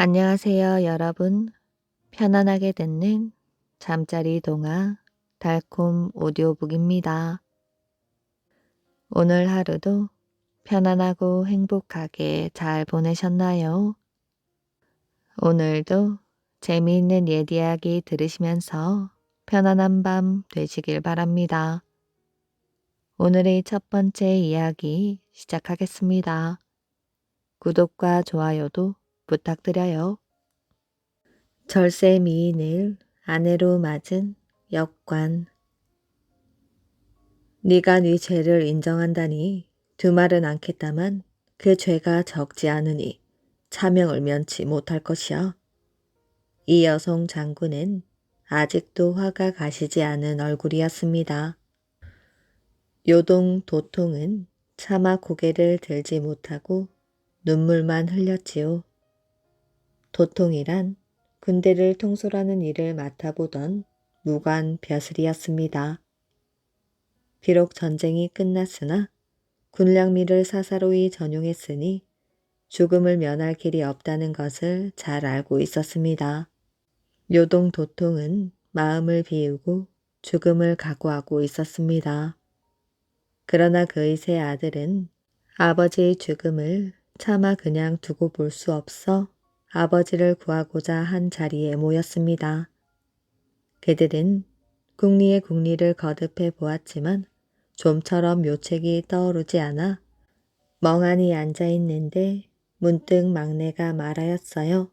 안녕하세요, 여러분. 편안하게 듣는 잠자리 동화 달콤 오디오북입니다. 오늘 하루도 편안하고 행복하게 잘 보내셨나요? 오늘도 재미있는 옛 이야기 들으시면서 편안한 밤 되시길 바랍니다. 오늘의 첫 번째 이야기 시작하겠습니다. 구독과 좋아요도 부탁드려요. 절세 미인을 아내로 맞은 역관. 네가 네 죄를 인정한다니 두말은 않겠다만 그 죄가 적지 않으니 차명을 면치 못할 것이야. 이 여성 장군은 아직도 화가 가시지 않은 얼굴이었습니다. 요동 도통은 차마 고개를 들지 못하고 눈물만 흘렸지요. 도통이란 군대를 통솔하는 일을 맡아보던 무관 벼슬이었습니다. 비록 전쟁이 끝났으나 군량미를 사사로이 전용했으니 죽음을 면할 길이 없다는 것을 잘 알고 있었습니다. 요동 도통은 마음을 비우고 죽음을 각오하고 있었습니다. 그러나 그의 세 아들은 아버지의 죽음을 차마 그냥 두고 볼 수 없어 아버지를 구하고자 한 자리에 모였습니다. 그들은 국리의 국리를 거듭해 보았지만 좀처럼 묘책이 떠오르지 않아 멍하니 앉아있는데 문득 막내가 말하였어요.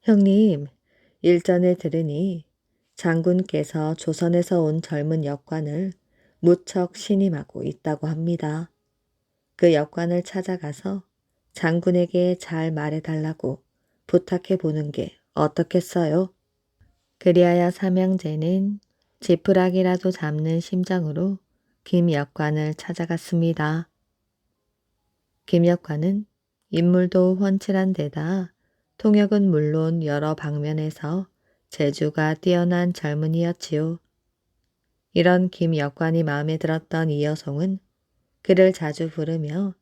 형님, 일전에 들으니 장군께서 조선에서 온 젊은 역관을 무척 신임하고 있다고 합니다. 그 역관을 찾아가서 장군에게 잘 말해달라고 부탁해 보는 게 어떻겠어요? 그리하여 삼형제는 지푸라기라도 잡는 심정으로 김 역관을 찾아갔습니다. 김 역관은 인물도 훤칠한 데다 통역은 물론 여러 방면에서 재주가 뛰어난 젊은이였지요. 이런 김 역관이 마음에 들었던 이 여성은 그를 자주 부르며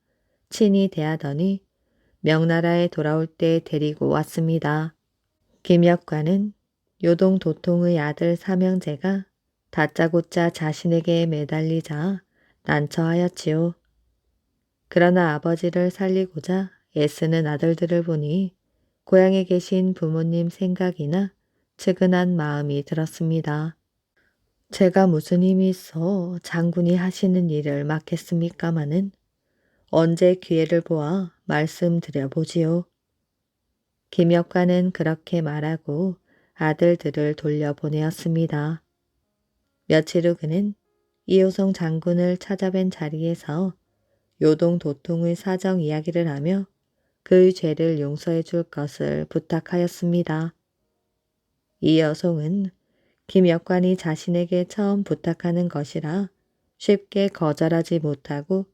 친히 대하더니 명나라에 돌아올 때 데리고 왔습니다. 김 역관은 요동 도통의 아들 삼형제가 다짜고짜 자신에게 매달리자 난처하였지요. 그러나 아버지를 살리고자 애쓰는 아들들을 보니 고향에 계신 부모님 생각이나 측은한 마음이 들었습니다. 제가 무슨 힘이 있어 장군이 하시는 일을 맡겠습니까마는 언제 기회를 보아 말씀드려보지요. 김역관은 그렇게 말하고 아들들을 돌려보내었습니다. 며칠 후 그는 이호성 장군을 찾아뵌 자리에서 요동 도통의 사정 이야기를 하며 그의 죄를 용서해 줄 것을 부탁하였습니다. 이 여성은 김역관이 자신에게 처음 부탁하는 것이라 쉽게 거절하지 못하고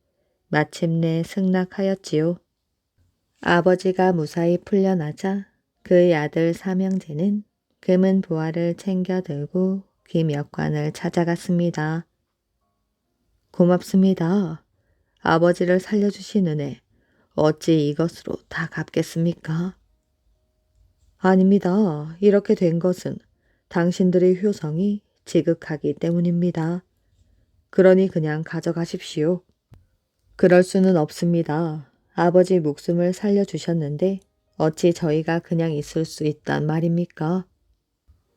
마침내 승낙하였지요. 아버지가 무사히 풀려나자 그의 아들 삼형제는 금은 보화를 챙겨 들고 김역관을 찾아갔습니다. 고맙습니다. 아버지를 살려주신 은혜 어찌 이것으로 다 갚겠습니까? 아닙니다. 이렇게 된 것은 당신들의 효성이 지극하기 때문입니다. 그러니 그냥 가져가십시오. 그럴 수는 없습니다. 아버지 목숨을 살려주셨는데 어찌 저희가 그냥 있을 수 있단 말입니까?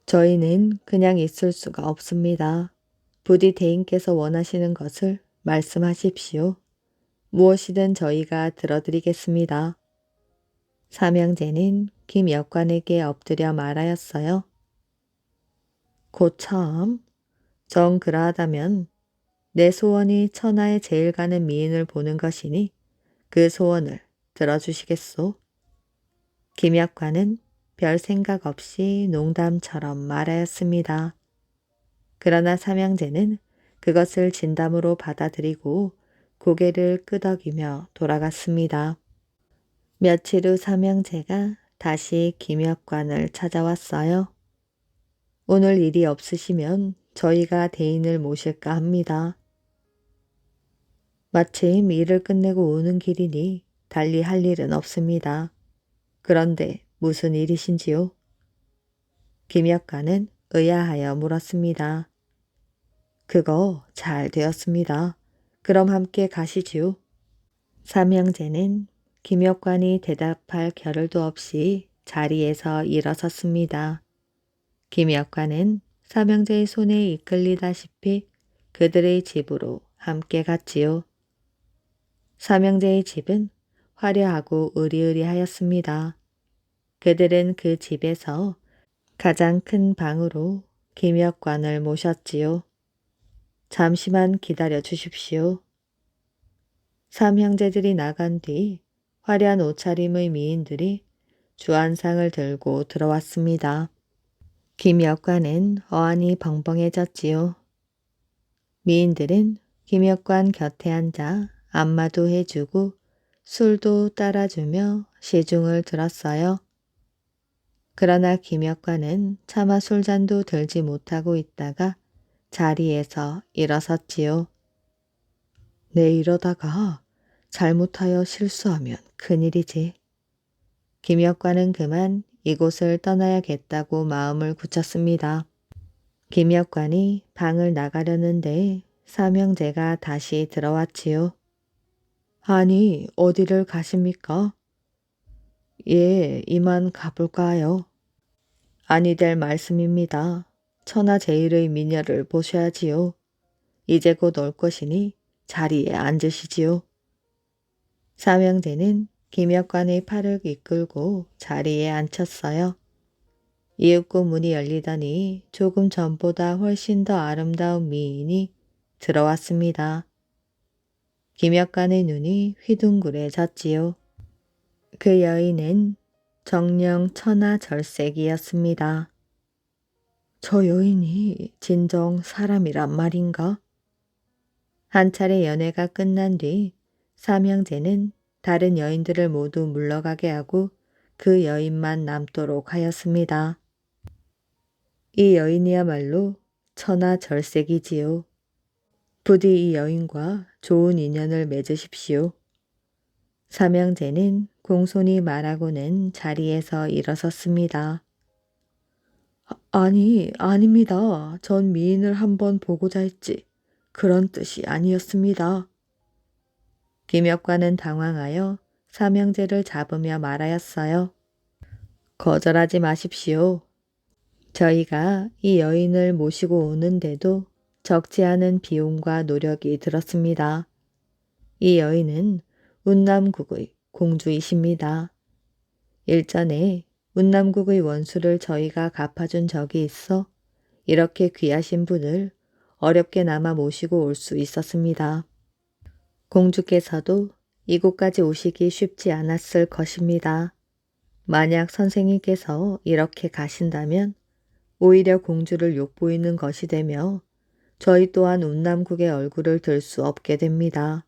저희는 그냥 있을 수가 없습니다. 부디 대인께서 원하시는 것을 말씀하십시오. 무엇이든 저희가 들어드리겠습니다. 삼형제는 김 역관에게 엎드려 말하였어요. 고참, 정 그러하다면 내 소원이 천하에 제일 가는 미인을 보는 것이니 그 소원을 들어주시겠소? 김 역관은 별 생각 없이 농담처럼 말하였습니다. 그러나 삼형제는 그것을 진담으로 받아들이고 고개를 끄덕이며 돌아갔습니다. 며칠 후 삼형제가 다시 김역관을 찾아왔어요. 오늘 일이 없으시면 저희가 대인을 모실까 합니다. 마침 일을 끝내고 오는 길이니 달리 할 일은 없습니다. 그런데 무슨 일이신지요? 김역관은 의아하여 물었습니다. 그거 잘 되었습니다. 그럼 함께 가시지요. 삼형제는 김역관이 대답할 겨를도 없이 자리에서 일어섰습니다. 김역관은 삼형제의 손에 이끌리다시피 그들의 집으로 함께 갔지요. 삼형제의 집은 화려하고 으리으리하였습니다. 그들은 그 집에서 가장 큰 방으로 김역관을 모셨지요. 잠시만 기다려 주십시오. 삼형제들이 나간 뒤 화려한 옷차림의 미인들이 주안상을 들고 들어왔습니다. 김역관은 어안이 벙벙해졌지요. 미인들은 김역관 곁에 앉아 안마도 해주고 술도 따라주며 시중을 들었어요. 그러나 김역관은 차마 술잔도 들지 못하고 있다가 자리에서 일어섰지요. 내 이러다가 잘못하여 실수하면 큰일이지. 김역관은 그만 이곳을 떠나야겠다고 마음을 굳혔습니다. 김역관이 방을 나가려는데 삼형제가 다시 들어왔지요. 아니, 어디를 가십니까? 예, 이만 가볼까요? 아니 될 말씀입니다. 천하제일의 미녀를 보셔야지요. 이제 곧 올 것이니 자리에 앉으시지요. 삼형제는 김역관의 팔을 이끌고 자리에 앉혔어요. 이윽고 문이 열리더니 조금 전보다 훨씬 더 아름다운 미인이 들어왔습니다. 김역관의 눈이 휘둥그레졌지요. 그 여인은 정령 천하절색이었습니다. 저 여인이 진정 사람이란 말인가? 한 차례 연애가 끝난 뒤 삼형제는 다른 여인들을 모두 물러가게 하고 그 여인만 남도록 하였습니다. 이 여인이야말로 천하절색이지요. 부디 이 여인과 좋은 인연을 맺으십시오. 삼형제는 공손히 말하고는 자리에서 일어섰습니다. 아니, 아닙니다. 전 미인을 한번 보고자 했지. 그런 뜻이 아니었습니다. 김역관은 당황하여 삼형제를 잡으며 말하였어요. 거절하지 마십시오. 저희가 이 여인을 모시고 오는데도 적지 않은 비용과 노력이 들었습니다. 이 여인은 운남국의 공주이십니다. 일전에 운남국의 원수를 저희가 갚아준 적이 있어 이렇게 귀하신 분을 어렵게나마 모시고 올 수 있었습니다. 공주께서도 이곳까지 오시기 쉽지 않았을 것입니다. 만약 선생님께서 이렇게 가신다면 오히려 공주를 욕보이는 것이 되며 저희 또한 운남국의 얼굴을 들 수 없게 됩니다.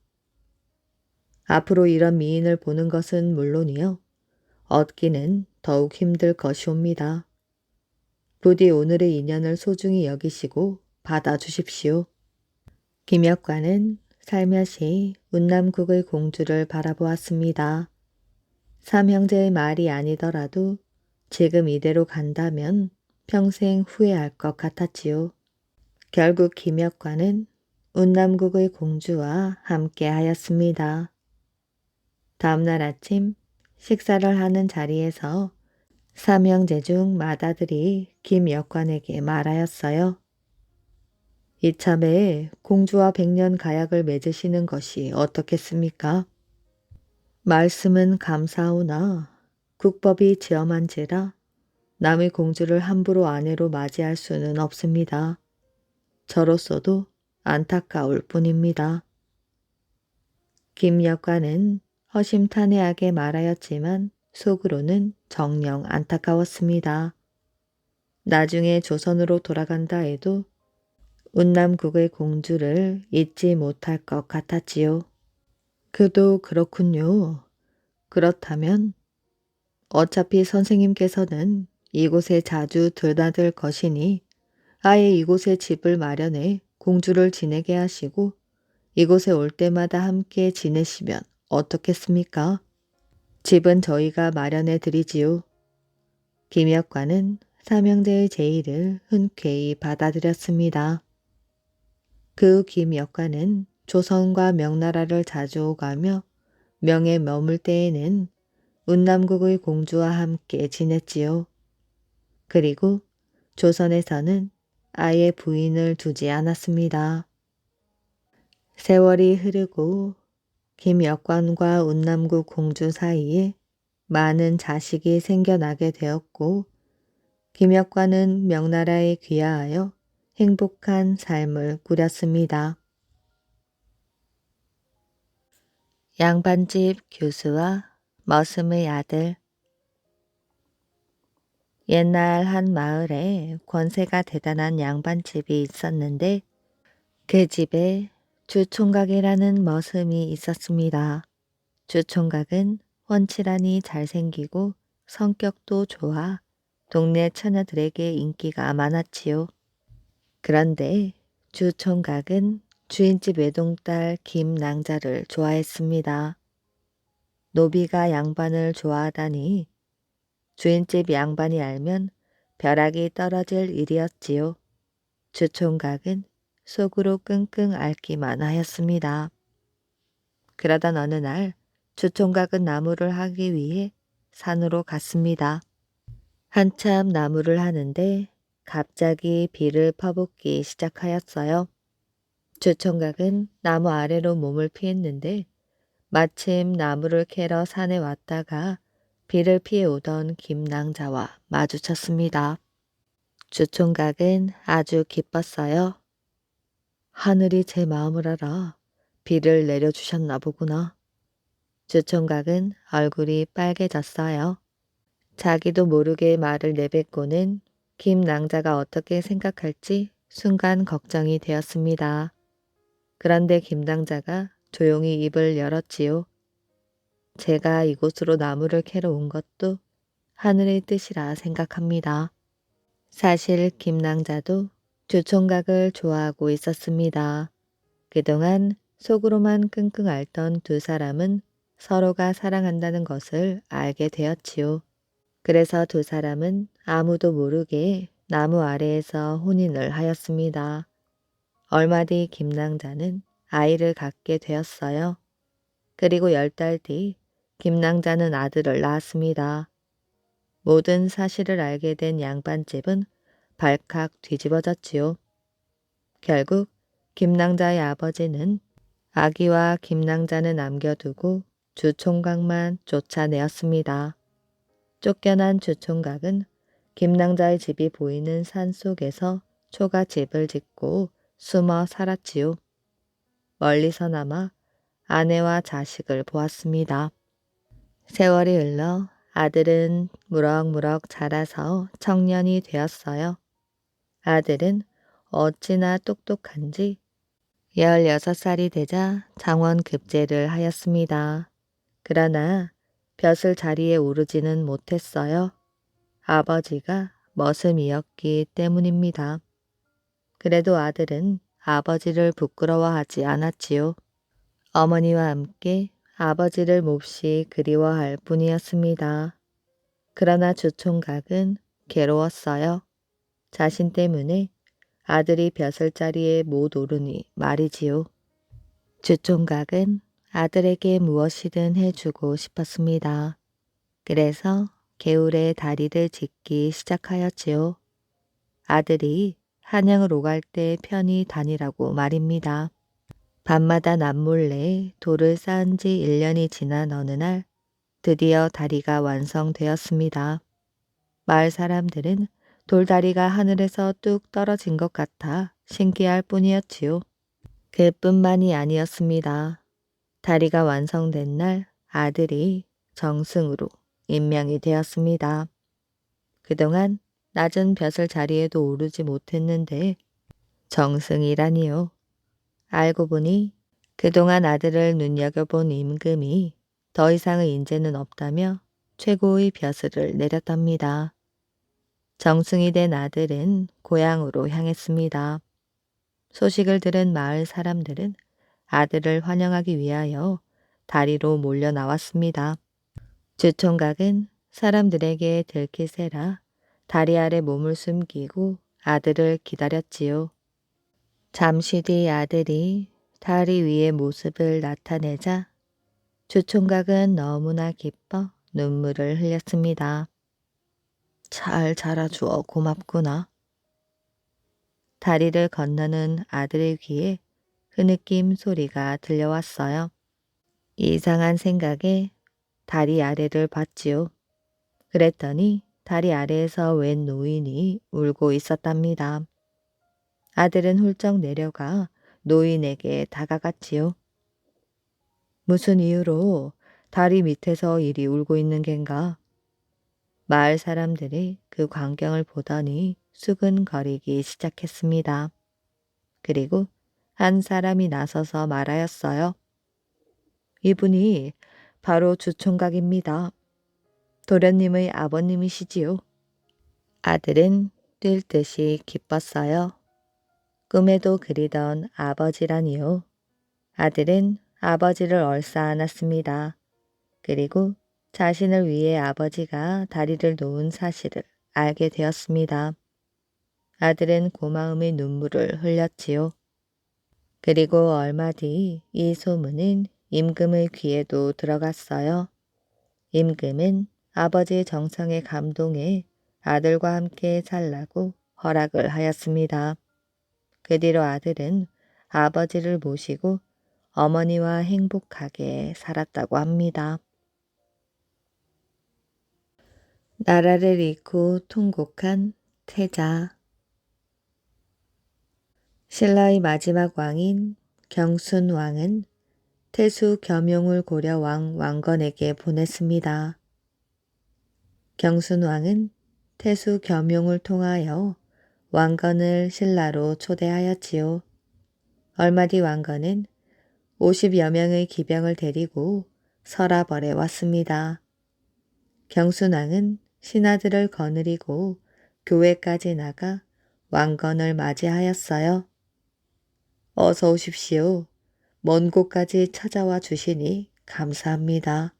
앞으로 이런 미인을 보는 것은 물론이요. 얻기는 더욱 힘들 것이옵니다. 부디 오늘의 인연을 소중히 여기시고 받아주십시오. 김역관은 살며시 운남국의 공주를 바라보았습니다. 삼형제의 말이 아니더라도 지금 이대로 간다면 평생 후회할 것 같았지요. 결국 김역관은 운남국의 공주와 함께 하였습니다. 다음날 아침 식사를 하는 자리에서 삼형제 중 맏아들이 김역관에게 말하였어요. 이참에 공주와 백년 가약을 맺으시는 것이 어떻겠습니까? 말씀은 감사하오나 국법이 지엄한지라 남의 공주를 함부로 아내로 맞이할 수는 없습니다. 저로서도 안타까울 뿐입니다. 김역관은 허심탄회하게 말하였지만 속으로는 정녕 안타까웠습니다. 나중에 조선으로 돌아간다 해도 운남국의 공주를 잊지 못할 것 같았지요. 그도 그렇군요. 그렇다면 어차피 선생님께서는 이곳에 자주 드나들 것이니 아예 이곳에 집을 마련해 공주를 지내게 하시고 이곳에 올 때마다 함께 지내시면 어떻겠습니까? 집은 저희가 마련해 드리지요. 김역관은 삼형제의 제의를 흔쾌히 받아들였습니다. 그 후 김역관은 조선과 명나라를 자주 오가며 명에 머물 때에는 운남국의 공주와 함께 지냈지요. 그리고 조선에서는 아예 부인을 두지 않았습니다. 세월이 흐르고 김역관과 운남국 공주 사이에 많은 자식이 생겨나게 되었고 김역관은 명나라에 귀화하여 행복한 삶을 꾸렸습니다. 양반집 교수와 머슴의 아들. 옛날 한 마을에 권세가 대단한 양반집이 있었는데 그 집에 주총각이라는 머슴이 있었습니다. 주총각은 훤칠하니 잘생기고 성격도 좋아 동네 처녀들에게 인기가 많았지요. 그런데 주총각은 주인집 외동딸 김낭자를 좋아했습니다. 노비가 양반을 좋아하다니 주인집 양반이 알면 벼락이 떨어질 일이었지요. 주총각은 속으로 끙끙 앓기만 하였습니다. 그러던 어느 날 주총각은 나무를 하기 위해 산으로 갔습니다. 한참 나무를 하는데 갑자기 비를 퍼붓기 시작하였어요. 주총각은 나무 아래로 몸을 피했는데 마침 나무를 캐러 산에 왔다가 비를 피해 오던 김낭자와 마주쳤습니다. 주총각은 아주 기뻤어요. 하늘이 제 마음을 알아 비를 내려주셨나 보구나. 주총각은 얼굴이 빨개졌어요. 자기도 모르게 말을 내뱉고는 김낭자가 어떻게 생각할지 순간 걱정이 되었습니다. 그런데 김낭자가 조용히 입을 열었지요. 제가 이곳으로 나무를 캐러 온 것도 하늘의 뜻이라 생각합니다. 사실 김낭자도 주총각을 좋아하고 있었습니다. 그동안 속으로만 끙끙 앓던 두 사람은 서로가 사랑한다는 것을 알게 되었지요. 그래서 두 사람은 아무도 모르게 나무 아래에서 혼인을 하였습니다. 얼마 뒤 김낭자는 아이를 갖게 되었어요. 그리고 10달 뒤 김낭자는 아들을 낳았습니다. 모든 사실을 알게 된 양반집은 발칵 뒤집어졌지요. 결국 김낭자의 아버지는 아기와 김낭자는 남겨두고 주총각만 쫓아내었습니다. 쫓겨난 주총각은 김낭자의 집이 보이는 산 속에서 초가집을 짓고 숨어 살았지요. 멀리서나마 아내와 자식을 보았습니다. 세월이 흘러 아들은 무럭무럭 자라서 청년이 되었어요. 아들은 어찌나 똑똑한지 16살이 되자 장원급제를 하였습니다. 그러나 벼슬 자리에 오르지는 못했어요. 아버지가 머슴이었기 때문입니다. 그래도 아들은 아버지를 부끄러워하지 않았지요. 어머니와 함께 아버지를 몹시 그리워할 뿐이었습니다. 그러나 주총각은 괴로웠어요. 자신 때문에 아들이 벼슬자리에 못 오르니 말이지요. 주총각은 아들에게 무엇이든 해주고 싶었습니다. 그래서 개울에 다리를 짓기 시작하였지요. 아들이 한양을 오갈 때 편히 다니라고 말입니다. 밤마다 남몰래 돌을 쌓은 지 1년이 지난 어느 날 드디어 다리가 완성되었습니다. 마을 사람들은 돌다리가 하늘에서 뚝 떨어진 것 같아 신기할 뿐이었지요. 그뿐만이 아니었습니다. 다리가 완성된 날 아들이 정승으로 임명이 되었습니다. 그동안 낮은 벼슬 자리에도 오르지 못했는데 정승이라니요. 알고 보니 그동안 아들을 눈여겨본 임금이 더 이상의 인재는 없다며 최고의 벼슬을 내렸답니다. 정승이 된 아들은 고향으로 향했습니다. 소식을 들은 마을 사람들은 아들을 환영하기 위하여 다리로 몰려 나왔습니다. 주총각은 사람들에게 들키세라 다리 아래 몸을 숨기고 아들을 기다렸지요. 잠시 뒤 아들이 다리 위의 모습을 나타내자 주총각은 너무나 기뻐 눈물을 흘렸습니다. 잘 자라주어 고맙구나. 다리를 건너는 아들의 귀에 흐느낌 소리가 들려왔어요. 이상한 생각에 다리 아래를 봤지요. 그랬더니 다리 아래에서 웬 노인이 울고 있었답니다. 아들은 훌쩍 내려가 노인에게 다가갔지요. 무슨 이유로 다리 밑에서 이리 울고 있는 겐가? 마을 사람들이 그 광경을 보더니 수근거리기 시작했습니다. 그리고 한 사람이 나서서 말하였어요. 이분이 바로 주총각입니다. 도련님의 아버님이시지요. 아들은 뛸 듯이 기뻤어요. 꿈에도 그리던 아버지라니요. 아들은 아버지를 얼싸안았습니다. 그리고 자신을 위해 아버지가 다리를 놓은 사실을 알게 되었습니다. 아들은 고마움의 눈물을 흘렸지요. 그리고 얼마 뒤 이 소문은 임금의 귀에도 들어갔어요. 임금은 아버지의 정성에 감동해 아들과 함께 살라고 허락을 하였습니다. 그 뒤로 아들은 아버지를 모시고 어머니와 행복하게 살았다고 합니다. 나라를 잃고 통곡한 태자. 신라의 마지막 왕인 경순왕은 태수 겸용을 고려왕 왕건에게 보냈습니다. 경순왕은 태수 겸용을 통하여 왕건을 신라로 초대하였지요. 얼마 뒤 왕건은 50여 명의 기병을 데리고 서라벌에 왔습니다. 경순왕은 신하들을 거느리고 교회까지 나가 왕건을 맞이하였어요. 어서 오십시오. 먼 곳까지 찾아와 주시니 감사합니다.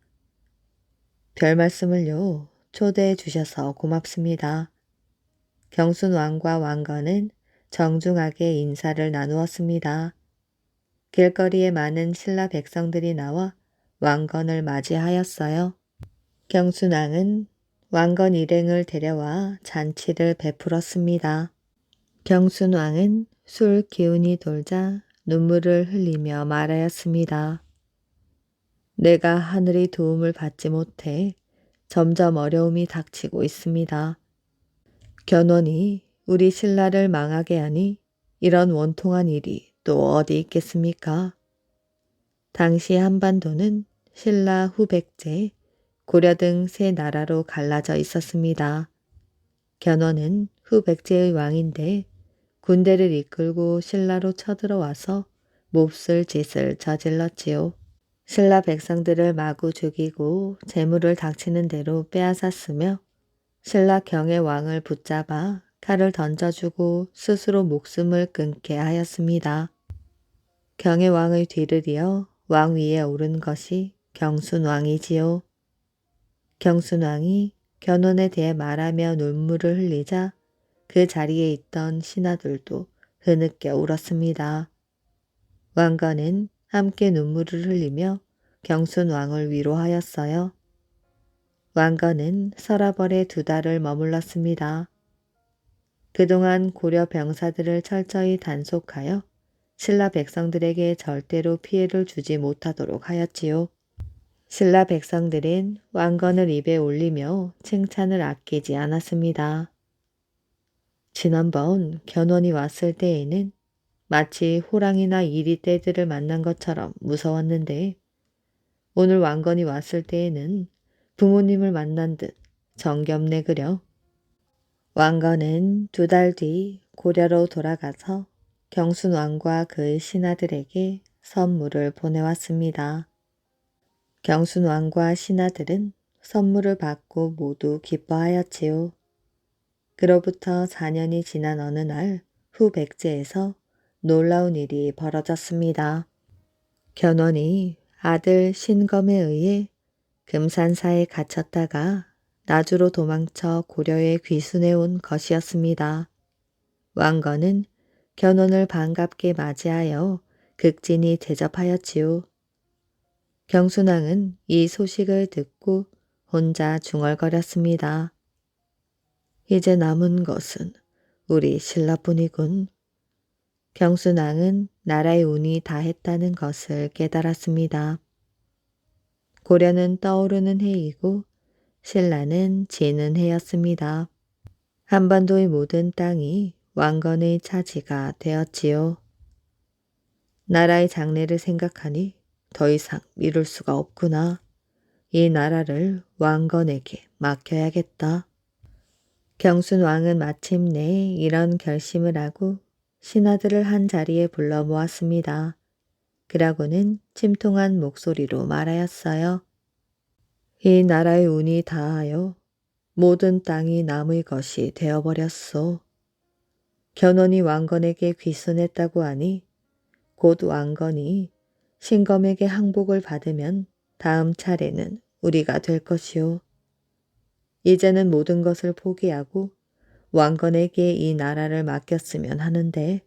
별 말씀을요. 초대해 주셔서 고맙습니다. 경순왕과 왕건은 정중하게 인사를 나누었습니다. 길거리에 많은 신라 백성들이 나와 왕건을 맞이하였어요. 경순왕은 왕건 일행을 데려와 잔치를 베풀었습니다. 경순왕은 술 기운이 돌자 눈물을 흘리며 말하였습니다. 내가 하늘의 도움을 받지 못해 점점 어려움이 닥치고 있습니다. 견훤이 우리 신라를 망하게 하니 이런 원통한 일이 또 어디 있겠습니까? 당시 한반도는 신라 후백제, 고려 등 세 나라로 갈라져 있었습니다. 견훤은 후백제의 왕인데 군대를 이끌고 신라로 쳐들어와서 몹쓸 짓을 저질렀지요. 신라 백성들을 마구 죽이고 재물을 닥치는 대로 빼앗았으며 신라 경의 왕을 붙잡아 칼을 던져주고 스스로 목숨을 끊게 하였습니다. 경의 왕의 뒤를 이어 왕 위에 오른 것이 경순왕이지요. 경순왕이 견훤에 대해 말하며 눈물을 흘리자 그 자리에 있던 신하들도 흐느껴 울었습니다. 왕건은 함께 눈물을 흘리며 경순왕을 위로하였어요. 왕건은 서라벌에 2달을 머물렀습니다. 그동안 고려 병사들을 철저히 단속하여 신라 백성들에게 절대로 피해를 주지 못하도록 하였지요. 신라 백성들은 왕건을 입에 올리며 칭찬을 아끼지 않았습니다. 지난번 견훤이 왔을 때에는 마치 호랑이나 이리떼들을 만난 것처럼 무서웠는데 오늘 왕건이 왔을 때에는 부모님을 만난 듯 정겹네 그려. 왕건은 2달 뒤 고려로 돌아가서 경순왕과 그의 신하들에게 선물을 보내왔습니다. 경순왕과 신하들은 선물을 받고 모두 기뻐하였지요. 그로부터 4년이 지난 어느 날 후백제에서 놀라운 일이 벌어졌습니다. 견훤이 아들 신검에 의해 금산사에 갇혔다가 나주로 도망쳐 고려에 귀순해 온 것이었습니다. 왕건은 견훤을 반갑게 맞이하여 극진히 대접하였지요. 경순왕은 이 소식을 듣고 혼자 중얼거렸습니다. 이제 남은 것은 우리 신라뿐이군. 경순왕은 나라의 운이 다했다는 것을 깨달았습니다. 고려는 떠오르는 해이고 신라는 지는 해였습니다. 한반도의 모든 땅이 왕건의 차지가 되었지요. 나라의 장래를 생각하니 더 이상 미룰 수가 없구나. 이 나라를 왕건에게 맡겨야겠다. 경순왕은 마침내 이런 결심을 하고 신하들을 한 자리에 불러 모았습니다. 그러고는 침통한 목소리로 말하였어요. 이 나라의 운이 다하여 모든 땅이 남의 것이 되어버렸소. 견훤이 왕건에게 귀순했다고 하니 곧 왕건이 신검에게 항복을 받으면 다음 차례는 우리가 될 것이오. 이제는 모든 것을 포기하고 왕건에게 이 나라를 맡겼으면 하는데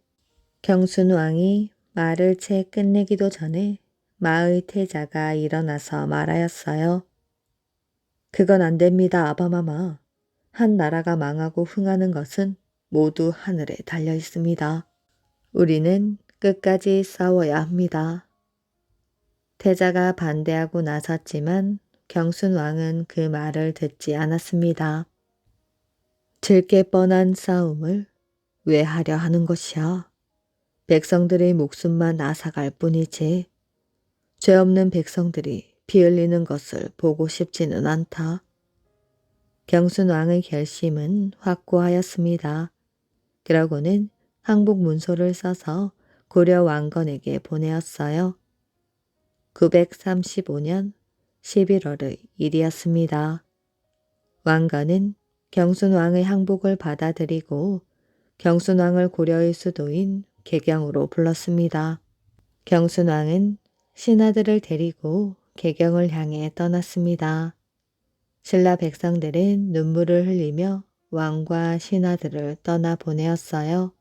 경순왕이 말을 채 끝내기도 전에 마의 태자가 일어나서 말하였어요. 그건 안 됩니다, 아바마마. 한 나라가 망하고 흥하는 것은 모두 하늘에 달려 있습니다. 우리는 끝까지 싸워야 합니다. 태자가 반대하고 나섰지만 경순왕은 그 말을 듣지 않았습니다. 질게 뻔한 싸움을 왜 하려 하는 것이야? 백성들의 목숨만 앗아갈 뿐이지. 죄 없는 백성들이 피 흘리는 것을 보고 싶지는 않다. 경순왕의 결심은 확고하였습니다. 그러고는 항복 문서를 써서 고려 왕건에게 보내었어요. 935년 11월의 일이었습니다. 왕건은 경순왕의 항복을 받아들이고 경순왕을 고려의 수도인 개경으로 불렀습니다. 경순왕은 신하들을 데리고 개경을 향해 떠났습니다. 신라 백성들은 눈물을 흘리며 왕과 신하들을 떠나보내었어요.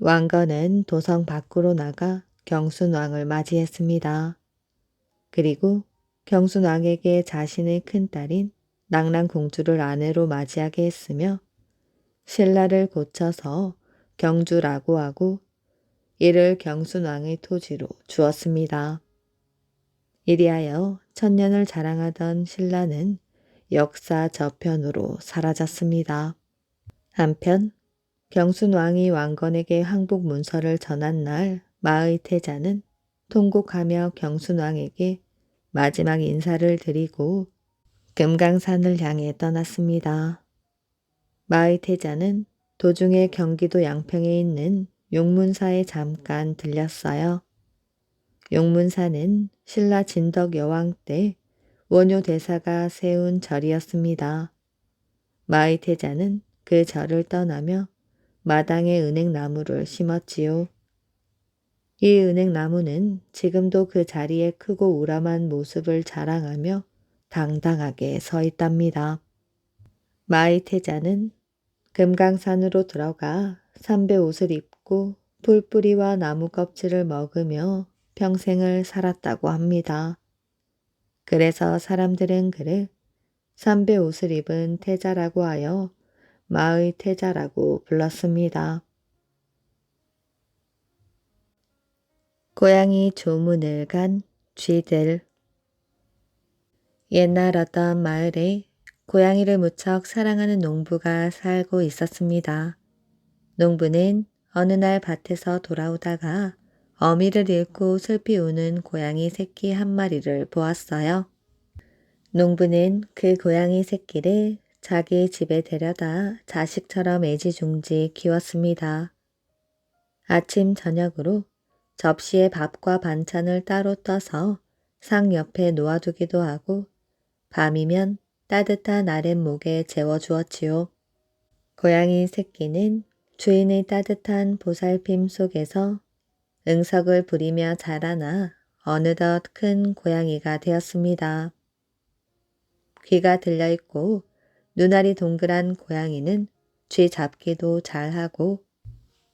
왕건은 도성 밖으로 나가 경순왕을 맞이했습니다. 그리고 경순왕에게 자신의 큰딸인 낙랑공주를 아내로 맞이하게 했으며 신라를 고쳐서 경주라고 하고 이를 경순왕의 토지로 주었습니다. 이리하여 천년을 자랑하던 신라는 역사 저편으로 사라졌습니다. 한편 경순왕이 왕건에게 항복 문서를 전한 날 마의 태자는 통곡하며 경순왕에게 마지막 인사를 드리고 금강산을 향해 떠났습니다. 마의 태자는 도중에 경기도 양평에 있는 용문사에 잠깐 들렸어요. 용문사는 신라 진덕 여왕 때 원효 대사가 세운 절이었습니다. 마의 태자는 그 절을 떠나며 마당에 은행나무를 심었지요. 이 은행나무는 지금도 그 자리에 크고 우람한 모습을 자랑하며 당당하게 서 있답니다. 마의 태자는 금강산으로 들어가 삼배 옷을 입고 풀뿌리와 나무 껍질을 먹으며 평생을 살았다고 합니다. 그래서 사람들은 그를 삼배 옷을 입은 태자라고 하여 마의 태자라고 불렀습니다. 고양이 조문을 간 쥐들. 옛날 어떤 마을에 고양이를 무척 사랑하는 농부가 살고 있었습니다. 농부는 어느 날 밭에서 돌아오다가 어미를 잃고 슬피 우는 고양이 새끼 한 마리를 보았어요. 농부는 그 고양이 새끼를 자기 집에 데려다 자식처럼 애지중지 키웠습니다. 아침 저녁으로 접시에 밥과 반찬을 따로 떠서 상 옆에 놓아두기도 하고 밤이면 따뜻한 아랫목에 재워주었지요. 고양이 새끼는 주인의 따뜻한 보살핌 속에서 응석을 부리며 자라나 어느덧 큰 고양이가 되었습니다. 귀가 들려있고 눈알이 동그란 고양이는 쥐 잡기도 잘하고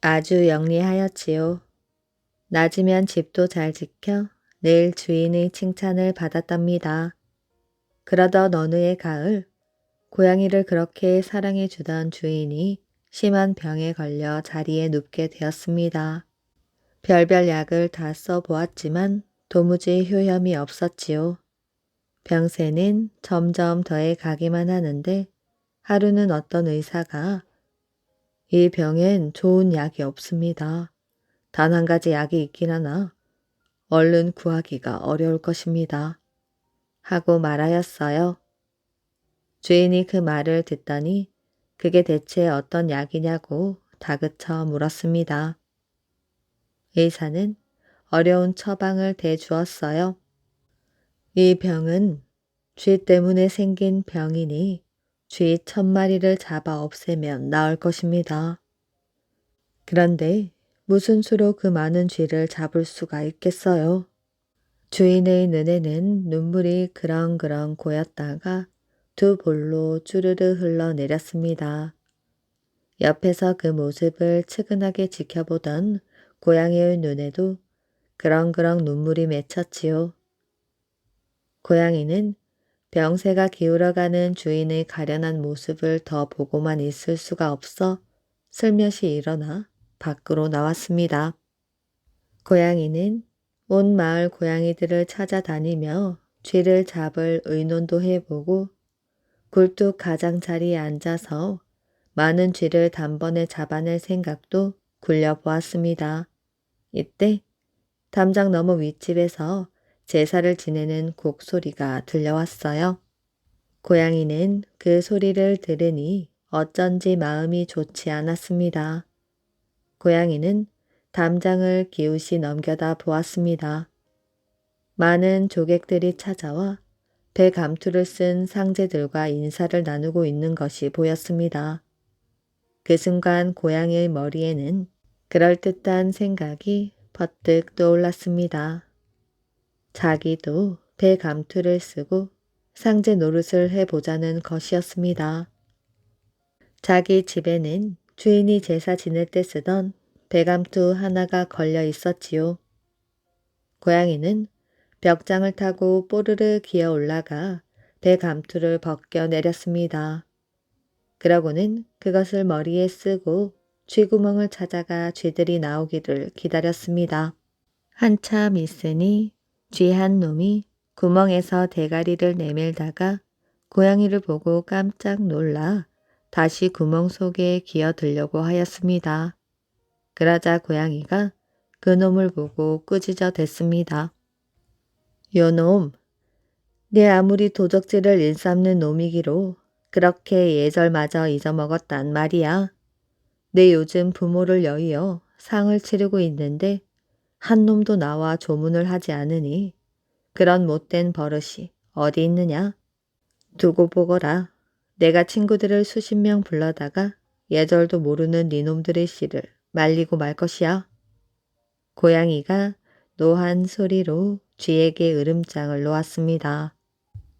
아주 영리하였지요. 낮이면 집도 잘 지켜 늘 주인의 칭찬을 받았답니다. 그러던 어느 해 가을, 고양이를 그렇게 사랑해 주던 주인이 심한 병에 걸려 자리에 눕게 되었습니다. 별별 약을 다 써보았지만 도무지 효험이 없었지요. 병세는 점점 더해 가기만 하는데 하루는 어떤 의사가 이 병엔 좋은 약이 없습니다. 단 한 가지 약이 있긴 하나 얼른 구하기가 어려울 것입니다. 하고 말하였어요. 주인이 그 말을 듣더니 그게 대체 어떤 약이냐고 다그쳐 물었습니다. 의사는 어려운 처방을 대주었어요. 이 병은 쥐 때문에 생긴 병이니 쥐 1000마리를 잡아 없애면 나을 것입니다. 그런데 무슨 수로 그 많은 쥐를 잡을 수가 있겠어요? 주인의 눈에는 눈물이 그렁그렁 고였다가 두 볼로 쭈르르 흘러내렸습니다. 옆에서 그 모습을 측은하게 지켜보던 고양이의 눈에도 그렁그렁 눈물이 맺혔지요. 고양이는 병세가 기울어가는 주인의 가련한 모습을 더 보고만 있을 수가 없어 슬며시 일어나 밖으로 나왔습니다. 고양이는 온 마을 고양이들을 찾아다니며 쥐를 잡을 의논도 해보고 굴뚝 가장자리에 앉아서 많은 쥐를 단번에 잡아낼 생각도 굴려보았습니다. 이때 담장 너머 윗집에서 제사를 지내는 곡소리가 들려왔어요. 고양이는 그 소리를 들으니 어쩐지 마음이 좋지 않았습니다. 고양이는 담장을 기웃이 넘겨다 보았습니다. 많은 조객들이 찾아와 배 감투를 쓴 상제들과 인사를 나누고 있는 것이 보였습니다. 그 순간 고양이의 머리에는 그럴듯한 생각이 퍼뜩 떠올랐습니다. 자기도 배 감투를 쓰고 상제 노릇을 해보자는 것이었습니다. 자기 집에는 주인이 제사 지낼 때 쓰던 배감투 하나가 걸려 있었지요. 고양이는 벽장을 타고 뽀르르 기어 올라가 배감투를 벗겨 내렸습니다. 그러고는 그것을 머리에 쓰고 쥐구멍을 찾아가 쥐들이 나오기를 기다렸습니다. 한참 있으니 쥐 한 놈이 구멍에서 대가리를 내밀다가 고양이를 보고 깜짝 놀라 다시 구멍 속에 기어들려고 하였습니다. 그러자 고양이가 그 놈을 보고 꾸짖어 댔습니다. 요놈, 내 아무리 도적질을 일삼는 놈이기로 그렇게 예절마저 잊어먹었단 말이야. 내 요즘 부모를 여의어 상을 치르고 있는데 한 놈도 나와 조문을 하지 않으니 그런 못된 버릇이 어디 있느냐? 두고 보거라. 내가 친구들을 수십 명 불러다가 예절도 모르는 니놈들의 씨를 말리고 말 것이야. 고양이가 노한 소리로 쥐에게 으름장을 놓았습니다.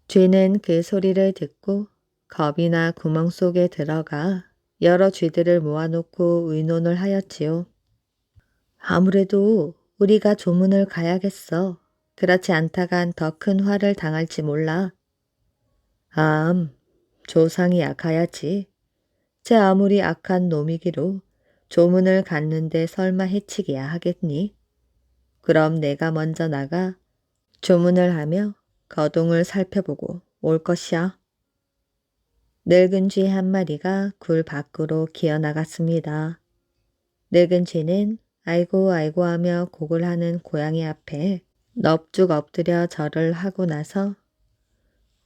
쥐는 그 소리를 듣고 겁이 나 구멍 속에 들어가 여러 쥐들을 모아놓고 의논을 하였지요. 아무래도 우리가 조문을 가야겠어. 그렇지 않다간 더 큰 화를 당할지 몰라. 조상이 약하야지. 제 아무리 악한 놈이기로 조문을 갔는데 설마 해치기야 하겠니? 그럼 내가 먼저 나가 조문을 하며 거동을 살펴보고 올 것이야. 늙은 쥐 한 마리가 굴 밖으로 기어나갔습니다. 늙은 쥐는 아이고 아이고 하며 곡을 하는 고양이 앞에 넙죽 엎드려 절을 하고 나서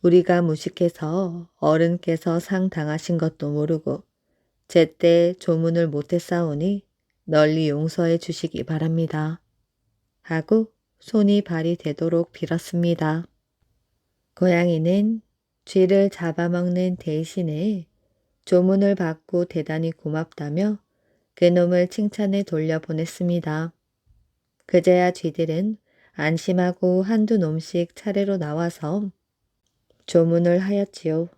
우리가 무식해서 어른께서 상 당하신 것도 모르고 제때 조문을 못했사오니 널리 용서해 주시기 바랍니다. 하고 손이 발이 되도록 빌었습니다. 고양이는 쥐를 잡아먹는 대신에 조문을 받고 대단히 고맙다며 그놈을 칭찬해 돌려보냈습니다. 그제야 쥐들은 안심하고 한두 놈씩 차례로 나와서 조문을 하였지요.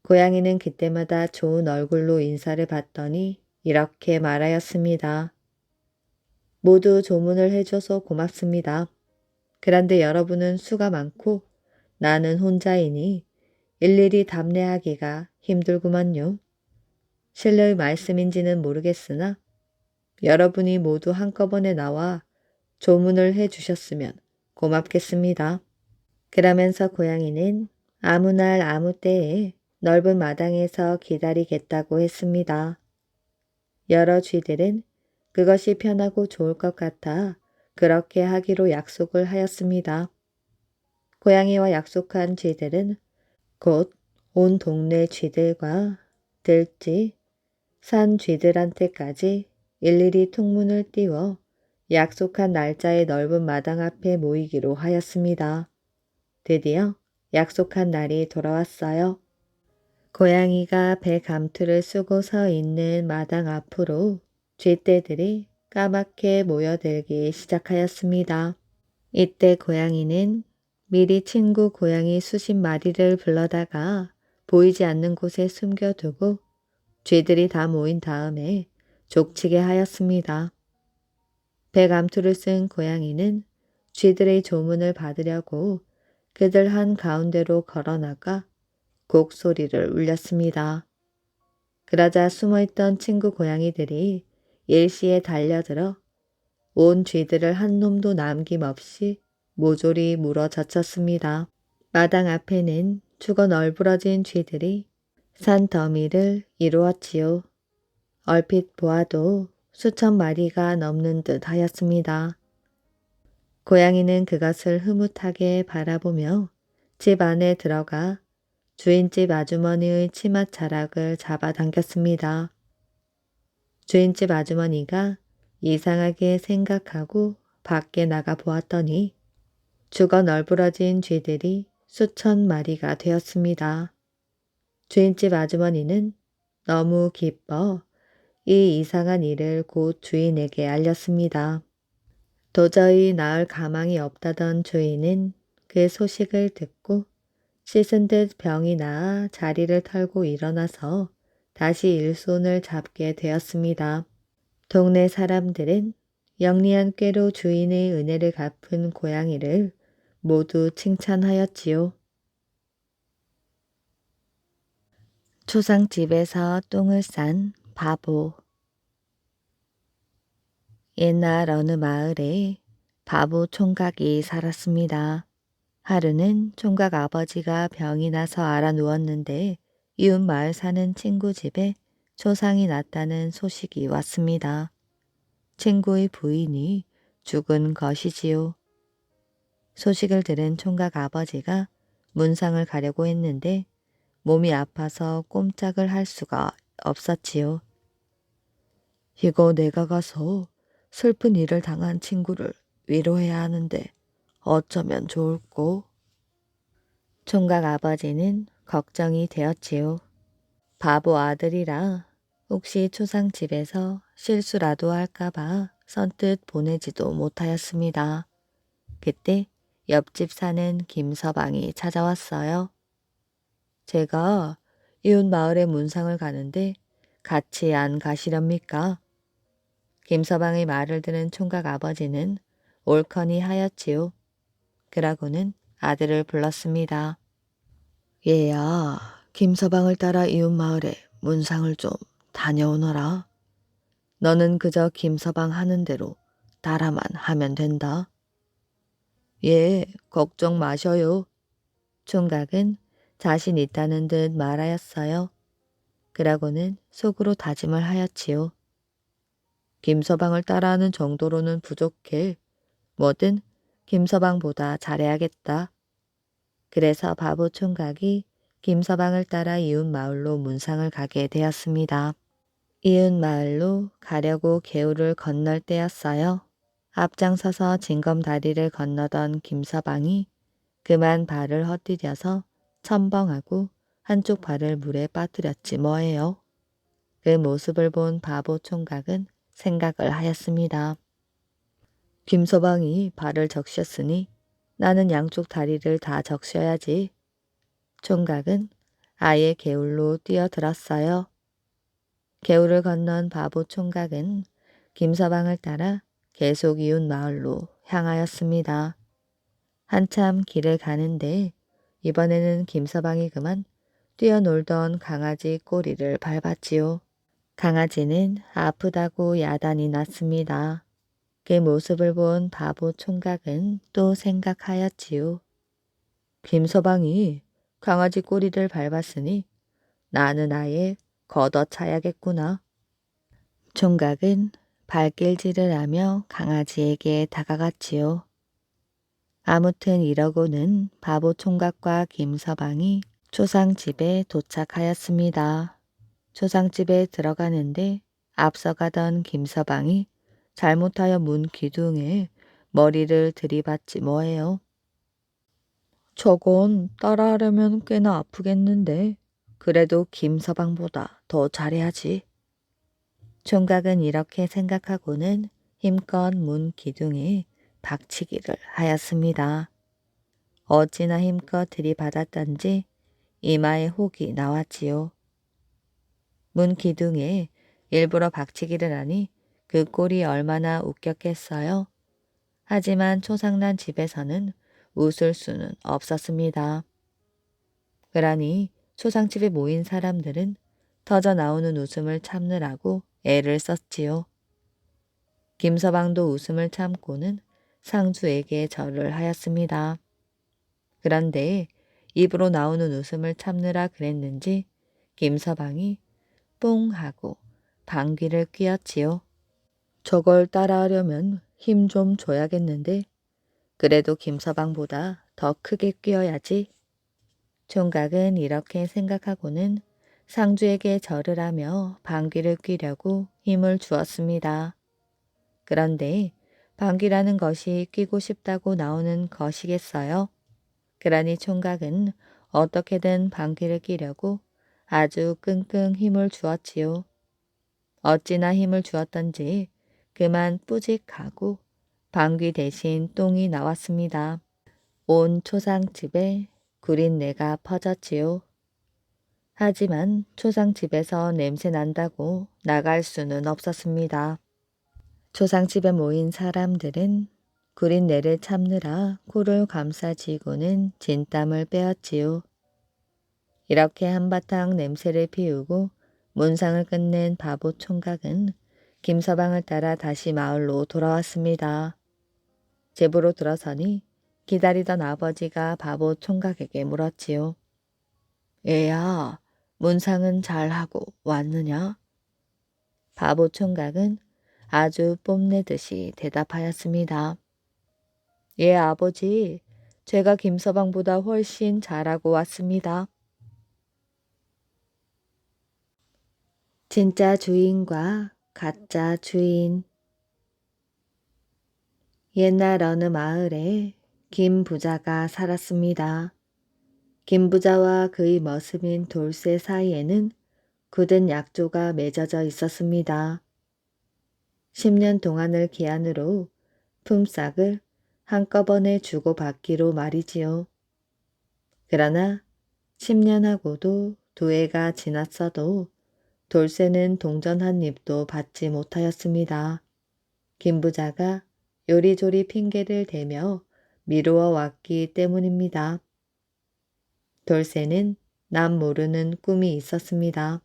고양이는 그때마다 좋은 얼굴로 인사를 받더니 이렇게 말하였습니다. 모두 조문을 해줘서 고맙습니다. 그런데 여러분은 수가 많고 나는 혼자이니 일일이 답례하기가 힘들구만요. 실례의 말씀인지는 모르겠으나 여러분이 모두 한꺼번에 나와 조문을 해주셨으면 고맙겠습니다. 그러면서 고양이는 아무 날 아무 때에 넓은 마당에서 기다리겠다고 했습니다. 여러 쥐들은 그것이 편하고 좋을 것 같아 그렇게 하기로 약속을 하였습니다. 고양이와 약속한 쥐들은 곧 온 동네 쥐들과 들쥐, 산 쥐들한테까지 일일이 통문을 띄워 약속한 날짜의 넓은 마당 앞에 모이기로 하였습니다. 드디어 약속한 날이 돌아왔어요. 고양이가 배 감투를 쓰고 서 있는 마당 앞으로 쥐떼들이 까맣게 모여들기 시작하였습니다. 이때 고양이는 미리 친구 고양이 수십 마리를 불러다가 보이지 않는 곳에 숨겨두고 쥐들이 다 모인 다음에 족치게 하였습니다. 배 감투를 쓴 고양이는 쥐들의 조문을 받으려고 그들 한 가운데로 걸어나가 곡소리를 울렸습니다. 그러자 숨어있던 친구 고양이들이 일시에 달려들어 온 쥐들을 한 놈도 남김없이 모조리 물어 젖혔습니다. 마당 앞에는 죽어 널브러진 쥐들이 산 더미를 이루었지요. 얼핏 보아도 수천 마리가 넘는 듯 하였습니다. 고양이는 그것을 흐뭇하게 바라보며 집 안에 들어가 주인집 아주머니의 치맛 자락을 잡아당겼습니다. 주인집 아주머니가 이상하게 생각하고 밖에 나가 보았더니 죽어 널브러진 쥐들이 수천 마리가 되었습니다. 주인집 아주머니는 너무 기뻐 이 이상한 일을 곧 주인에게 알렸습니다. 도저히 나을 가망이 없다던 주인은 그 소식을 듣고 씻은 듯 병이 나아 자리를 털고 일어나서 다시 일손을 잡게 되었습니다. 동네 사람들은 영리한 꾀로 주인의 은혜를 갚은 고양이를 모두 칭찬하였지요. 초상집에서 똥을 싼 바보. 옛날 어느 마을에 바보 총각이 살았습니다. 하루는 총각 아버지가 병이 나서 알아 누웠는데 이웃 마을 사는 친구 집에 초상이 났다는 소식이 왔습니다. 친구의 부인이 죽은 것이지요. 소식을 들은 총각 아버지가 문상을 가려고 했는데 몸이 아파서 꼼짝을 할 수가 없었지요. 이거 내가 가서 슬픈 일을 당한 친구를 위로해야 하는데 어쩌면 좋을꼬? 총각 아버지는 걱정이 되었지요. 바보 아들이라 혹시 초상집에서 실수라도 할까봐 선뜻 보내지도 못하였습니다. 그때 옆집 사는 김서방이 찾아왔어요. 제가 이웃 마을에 문상을 가는데 같이 안 가시렵니까? 김서방의 말을 들은 총각 아버지는 옳거니 하였지요. 그러고는 아들을 불렀습니다. 얘야, 김서방을 따라 이웃 마을에 문상을 좀 다녀오너라. 너는 그저 김서방 하는 대로 따라만 하면 된다. 예, 걱정 마셔요. 총각은 자신 있다는 듯 말하였어요. 그러고는 속으로 다짐을 하였지요. 김서방을 따라하는 정도로는 부족해. 뭐든 김서방보다 잘해야겠다. 그래서 바보 총각이 김서방을 따라 이웃 마을로 문상을 가게 되었습니다. 이웃 마을로 가려고 개울을 건널 때였어요. 앞장서서 징검다리를 건너던 김서방이 그만 발을 헛디뎌서 첨벙하고 한쪽 발을 물에 빠뜨렸지 뭐예요. 그 모습을 본 바보 총각은 생각을 하였습니다. 김서방이 발을 적셨으니 나는 양쪽 다리를 다 적셔야지. 총각은 아예 개울로 뛰어들었어요. 개울을 건넌 바보 총각은 김서방을 따라 계속 이웃 마을로 향하였습니다. 한참 길을 가는데 이번에는 김서방이 그만 뛰어놀던 강아지 꼬리를 밟았지요. 강아지는 아프다고 야단이 났습니다. 그 모습을 본 바보 총각은 또 생각하였지요. 김서방이 강아지 꼬리를 밟았으니 나는 아예 걷어차야겠구나. 총각은 발길질을 하며 강아지에게 다가갔지요. 아무튼 이러고는 바보 총각과 김서방이 초상집에 도착하였습니다. 초상집에 들어가는데 앞서가던 김서방이 잘못하여 문 기둥에 머리를 들이받지 뭐예요. 저건 따라하려면 꽤나 아프겠는데 그래도 김서방보다 더 잘해야지. 총각은 이렇게 생각하고는 힘껏 문 기둥에 박치기를 하였습니다. 어찌나 힘껏 들이받았던지 이마에 혹이 나왔지요. 문 기둥에 일부러 박치기를 하니 그 꼴이 얼마나 웃겼겠어요. 하지만 초상난 집에서는 웃을 수는 없었습니다. 그러니 초상집에 모인 사람들은 터져 나오는 웃음을 참느라고 애를 썼지요. 김서방도 웃음을 참고는 상주에게 절을 하였습니다. 그런데 입으로 나오는 웃음을 참느라 그랬는지 김서방이 뽕 하고 방귀를 뀌었지요. 저걸 따라하려면 힘 좀 줘야겠는데 그래도 김서방보다 더 크게 뀌어야지. 총각은 이렇게 생각하고는 상주에게 절을 하며 방귀를 뀌려고 힘을 주었습니다. 그런데 방귀라는 것이 뀌고 싶다고 나오는 것이겠어요? 그러니 총각은 어떻게든 방귀를 뀌려고 아주 끙끙 힘을 주었지요. 어찌나 힘을 주었던지 그만 뿌직하고 방귀 대신 똥이 나왔습니다. 온 초상집에 구린내가 퍼졌지요. 하지만 초상집에서 냄새 난다고 나갈 수는 없었습니다. 초상집에 모인 사람들은 구린내를 참느라 코를 감싸쥐고는 진땀을 빼었지요. 이렇게 한바탕 냄새를 피우고 문상을 끝낸 바보 총각은 김서방을 따라 다시 마을로 돌아왔습니다. 집으로 들어서니 기다리던 아버지가 바보 총각에게 물었지요. 애야, 문상은 잘하고 왔느냐? 바보 총각은 아주 뽐내듯이 대답하였습니다. 예, 아버지, 제가 김서방보다 훨씬 잘하고 왔습니다. 진짜 주인과 가짜 주인. 옛날 어느 마을에 김 부자가 살았습니다. 김 부자와 그의 머슴인 돌쇠 사이에는 굳은 약조가 맺어져 있었습니다. 10년 동안을 기한으로 품삯을 한꺼번에 주고받기로 말이지요. 그러나 10년하고도 2해가 지났어도 돌쇠는 동전 한 입도 받지 못하였습니다. 김 부자가 요리조리 핑계를 대며 미루어 왔기 때문입니다. 돌쇠는 남 모르는 꿈이 있었습니다.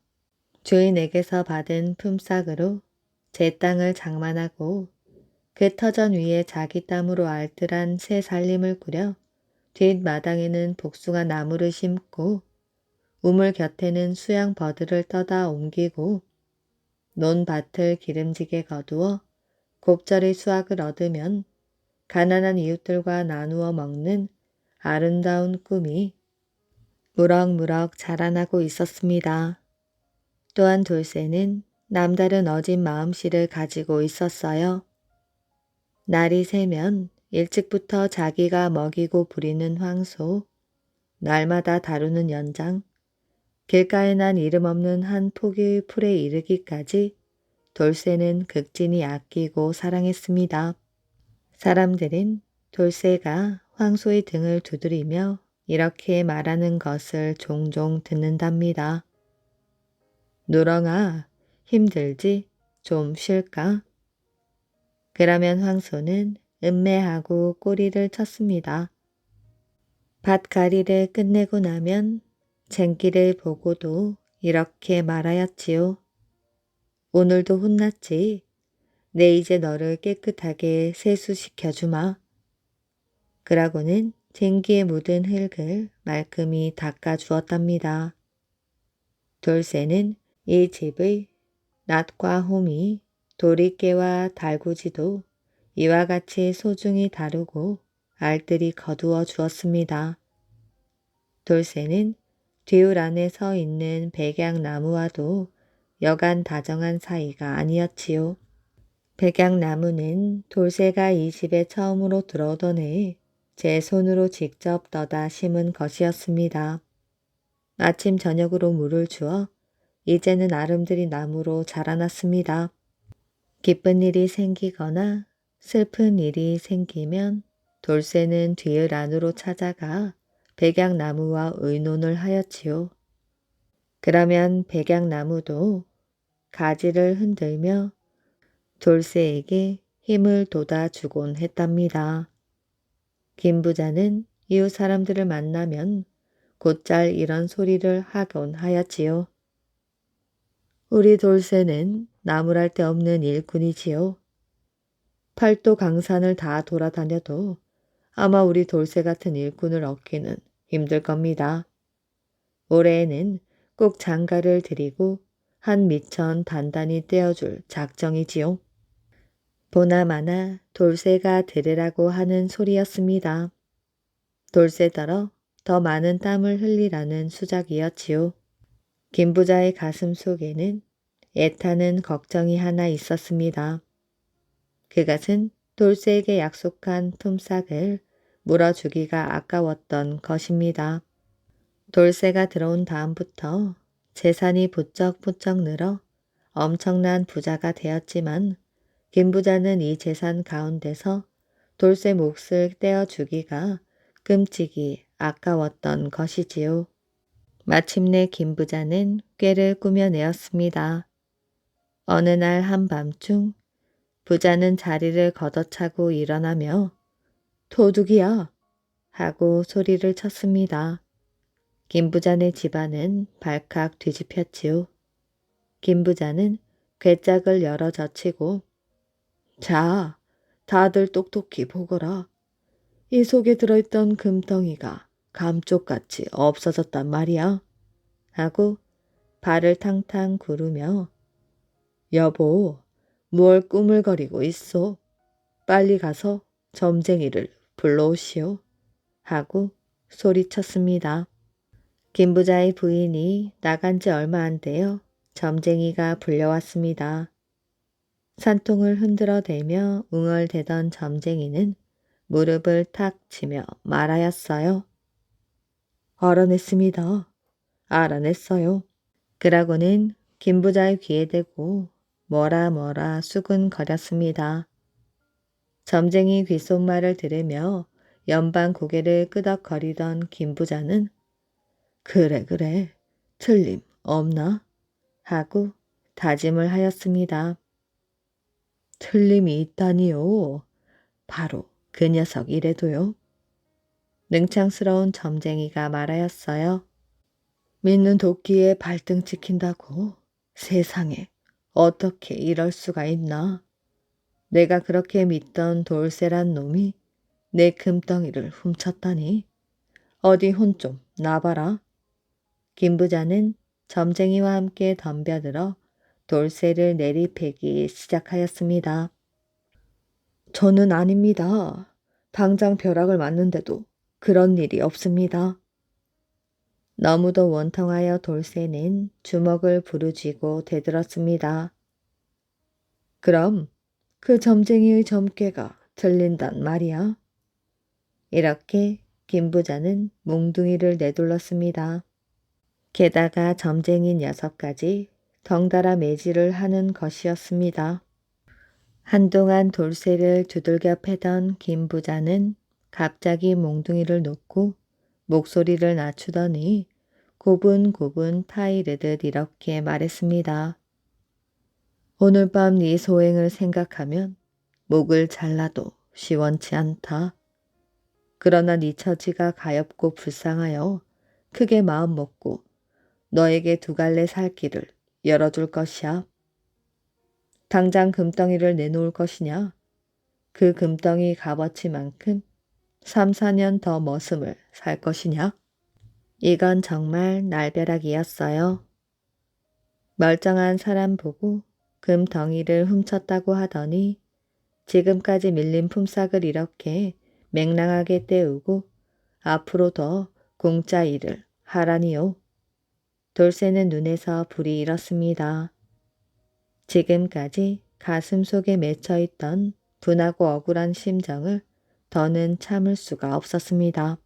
주인에게서 받은 품삯으로 제 땅을 장만하고 그 터전 위에 자기 땀으로 알뜰한 새 살림을 꾸려 뒷마당에는 복숭아 나무를 심고 우물 곁에는 수양 버들을 떠다 옮기고 논밭을 기름지게 거두어 곱절의 수확을 얻으면 가난한 이웃들과 나누어 먹는 아름다운 꿈이 무럭무럭 자라나고 있었습니다. 또한 돌쇠는 남다른 어진 마음씨를 가지고 있었어요. 날이 새면 일찍부터 자기가 먹이고 부리는 황소, 날마다 다루는 연장, 길가에 난 이름 없는 한 포기의 풀에 이르기까지 돌쇠는 극진히 아끼고 사랑했습니다. 사람들은 돌쇠가 황소의 등을 두드리며 이렇게 말하는 것을 종종 듣는답니다. 누렁아, 힘들지? 좀 쉴까? 그러면 황소는 음매하고 꼬리를 쳤습니다. 밭갈이를 끝내고 나면 쟁기를 보고도 이렇게 말하였지요. 오늘도 혼났지. 내 이제 너를 깨끗하게 세수시켜주마. 그러고는 쟁기에 묻은 흙을 말끔히 닦아주었답니다. 돌쇠는 이 집의 낫과 호미, 도리깨와 달구지도 이와 같이 소중히 다루고 알뜰히 거두어 주었습니다. 돌쇠는 뒤울 안에 서 있는 백약나무와도 여간 다정한 사이가 아니었지요. 백약나무는 돌쇠가 이 집에 처음으로 들어오던 해에 제 손으로 직접 떠다 심은 것이었습니다. 아침 저녁으로 물을 주어 이제는 아름드리 나무로 자라났습니다. 기쁜 일이 생기거나 슬픈 일이 생기면 돌쇠는 뒤을 안으로 찾아가 백약나무와 의논을 하였지요. 그러면 백약나무도 가지를 흔들며 돌쇠에게 힘을 돋아주곤 했답니다. 김 부자는 이웃 사람들을 만나면 곧잘 이런 소리를 하곤 하였지요. 우리 돌쇠는 나무랄 데 없는 일꾼이지요. 팔도 강산을 다 돌아다녀도 아마 우리 돌쇠 같은 일꾼을 얻기는 힘들 겁니다. 올해에는 꼭 장가를 드리고 한 미천 단단히 떼어줄 작정이지요. 보나마나 돌쇠가 들으라고 하는 소리였습니다. 돌쇠더러 더 많은 땀을 흘리라는 수작이었지요. 김 부자의 가슴 속에는 애타는 걱정이 하나 있었습니다. 그것은 돌쇠에게 약속한 품삯을 물어주기가 아까웠던 것입니다. 돌쇠가 들어온 다음부터 재산이 부쩍부쩍 늘어 엄청난 부자가 되었지만 김 부자는 이 재산 가운데서 돌쇠 몫을 떼어주기가 끔찍이 아까웠던 것이지요. 마침내 김 부자는 꾀를 꾸며내었습니다. 어느 날 한밤중 부자는 자리를 걷어차고 일어나며 도둑이야! 하고 소리를 쳤습니다. 김 부자네 집안은 발칵 뒤집혔지요. 김 부자는 괴짝을 열어 젖히고 자, 다들 똑똑히 보거라. 이 속에 들어있던 금덩이가 감쪽같이 없어졌단 말이야. 하고 발을 탕탕 구르며 여보, 무얼 꾸물거리고 있어? 빨리 가서 점쟁이를 불러오시오. 하고 소리쳤습니다. 김 부자의 부인이 나간 지 얼마 안 되어 점쟁이가 불려왔습니다. 산통을 흔들어 대며 웅얼대던 점쟁이는 무릎을 탁 치며 말하였어요. 알아냈습니다. 알아냈어요. 그러고는 김 부자의 귀에 대고 뭐라 수근거렸습니다. 점쟁이 귓속말을 들으며 연방 고개를 끄덕거리던 김 부자는 그래, 틀림 없나? 하고 다짐을 하였습니다. 틀림이 있다니요. 바로 그 녀석 이래도요. 능창스러운 점쟁이가 말하였어요. 믿는 도끼에 발등 찍힌다고 세상에 어떻게 이럴 수가 있나. 내가 그렇게 믿던 돌쇠란 놈이 내 금덩이를 훔쳤다니. 어디 혼 좀 나봐라. 김 부자는 점쟁이와 함께 덤벼들어 돌쇠를 내리패기 시작하였습니다. 저는 아닙니다. 당장 벼락을 맞는데도 그런 일이 없습니다. 너무도 원통하여 돌쇠는 주먹을 부르쥐고 대들었습니다. 그럼 그 점쟁이의 점괘가 들린단 말이야. 이렇게 김 부자는 몽둥이를 내둘렀습니다. 게다가 점쟁이 녀석까지 덩달아 매질을 하는 것이었습니다. 한동안 돌쇠를 두들겨 패던 김 부자는 갑자기 몽둥이를 놓고 목소리를 낮추더니 고분고분 타이르듯 이렇게 말했습니다. 오늘 밤 네 소행을 생각하면 목을 잘라도 시원치 않다. 그러나 네 처지가 가엾고 불쌍하여 크게 마음 먹고 너에게 두 갈래 살 길을 열어줄 것이야. 당장 금덩이를 내놓을 것이냐? 그 금덩이 값어치만큼 3, 4년 더 머슴을 살 것이냐? 이건 정말 날벼락이었어요. 멀쩡한 사람 보고 금덩이를 훔쳤다고 하더니 지금까지 밀린 품삯을 이렇게 맹랑하게 때우고 앞으로 더 공짜 일을 하라니요. 돌쇠는 눈에서 불이 일었습니다. 지금까지 가슴 속에 맺혀있던 분하고 억울한 심정을 더는 참을 수가 없었습니다.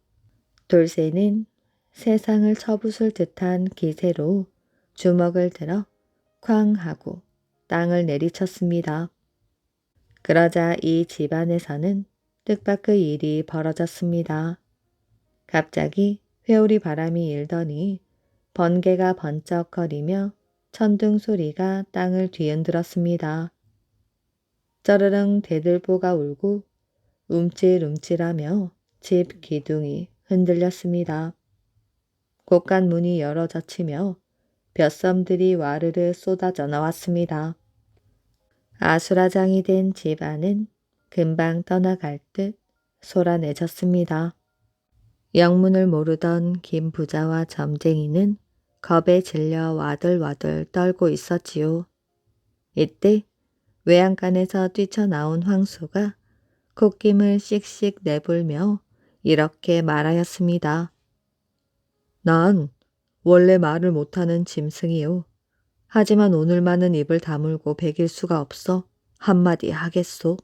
돌쇠는 세상을 쳐부술 듯한 기세로 주먹을 들어 쾅 하고 땅을 내리쳤습니다. 그러자 이 집안에서는 뜻밖의 일이 벌어졌습니다. 갑자기 회오리 바람이 일더니 번개가 번쩍거리며 천둥 소리가 땅을 뒤흔들었습니다. 쩌르릉 대들보가 울고 움찔움찔하며 집 기둥이 흔들렸습니다. 곳간 문이 열어젖히며 벼섬들이 와르르 쏟아져 나왔습니다. 아수라장이 된 집안은 금방 떠나갈 듯 소란해졌습니다. 영문을 모르던 김 부자와 점쟁이는 겁에 질려 와들와들 떨고 있었지요. 이때 외양간에서 뛰쳐나온 황소가 콧김을 씩씩 내불며 이렇게 말하였습니다. 난 원래 말을 못하는 짐승이요. 하지만 오늘만은 입을 다물고 배길 수가 없어 한마디 하겠소.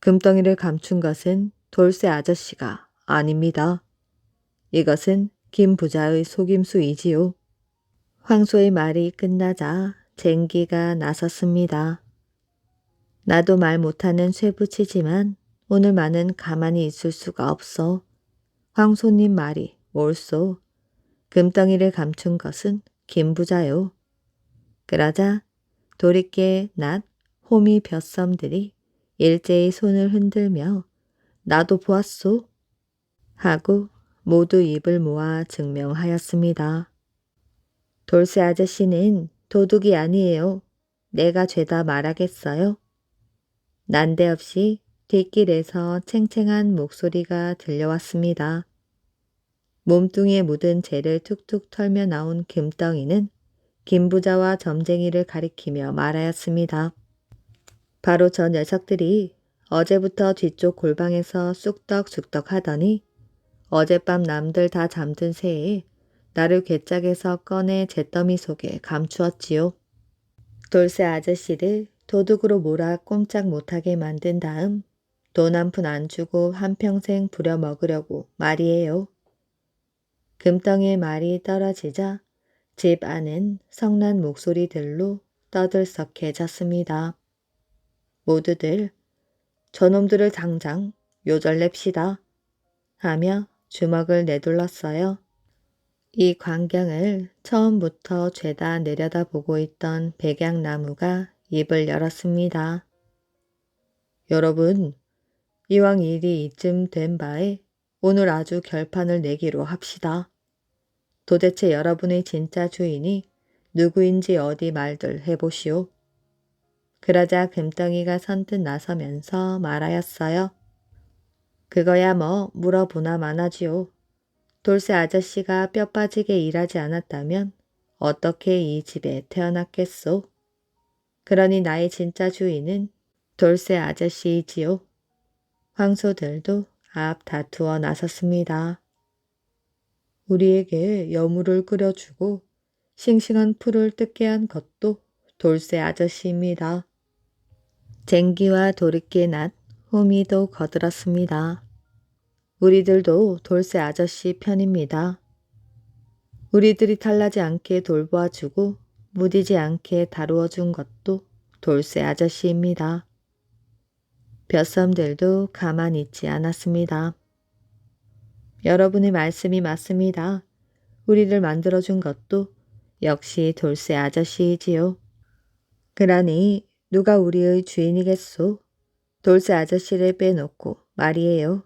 금덩이를 감춘 것은 돌쇠 아저씨가 아닙니다. 이것은 김 부자의 속임수이지요. 황소의 말이 끝나자 쟁기가 나섰습니다. 나도 말 못하는 쇠붙이지만 오늘만은 가만히 있을 수가 없어. 황소님 말이 옳소. 금덩이를 감춘 것은 김 부자요. 그러자 도리깨 낫 호미 벼섬들이 일제히 손을 흔들며 나도 보았소 하고 모두 입을 모아 증명하였습니다. 돌쇠 아저씨는 도둑이 아니에요. 내가 죄다 말하겠어요. 난데없이 뒷길에서 챙챙한 목소리가 들려왔습니다. 몸뚱이에 묻은 재를 툭툭 털며 나온 금덩이는 김부자와 점쟁이를 가리키며 말하였습니다. 바로 저 녀석들이 어제부터 뒤쪽 골방에서 쑥덕쑥덕 하더니 어젯밤 남들 다 잠든 새에 나를 괴짝에서 꺼내 잿더미 속에 감추었지요. 돌쇠 아저씨를 도둑으로 몰아 꼼짝 못하게 만든 다음 돈 한 푼 안 주고 한평생 부려먹으려고 말이에요. 금덩이의 말이 떨어지자 집 안은 성난 목소리들로 떠들썩해졌습니다. 모두들 저놈들을 당장 요절냅시다 하며 주먹을 내둘렀어요. 이 광경을 처음부터 죄다 내려다보고 있던 백양나무가 입을 열었습니다. 여러분, 이왕 일이 이쯤 된 바에 오늘 아주 결판을 내기로 합시다. 도대체 여러분의 진짜 주인이 누구인지 어디 말들 해보시오. 그러자 금덩이가 선뜻 나서면서 말하였어요. 그거야 뭐 물어보나 마나지요. 돌쇠 아저씨가 뼈 빠지게 일하지 않았다면 어떻게 이 집에 태어났겠소? 그러니 나의 진짜 주인은 돌쇠 아저씨이지요. 황소들도 앞 다투어 나섰습니다. 우리에게 여물을 끓여주고 싱싱한 풀을 뜯게 한 것도 돌쇠 아저씨입니다. 쟁기와 도리깨 낫 호미도 거들었습니다. 우리들도 돌쇠 아저씨 편입니다. 우리들이 탈나지 않게 돌보아주고 무디지 않게 다루어준 것도 돌쇠 아저씨입니다. 벼섬들도 가만히 있지 않았습니다. 여러분의 말씀이 맞습니다. 우리를 만들어준 것도 역시 돌쇠 아저씨이지요. 그러니 누가 우리의 주인이겠소? 돌쇠 아저씨를 빼놓고 말이에요.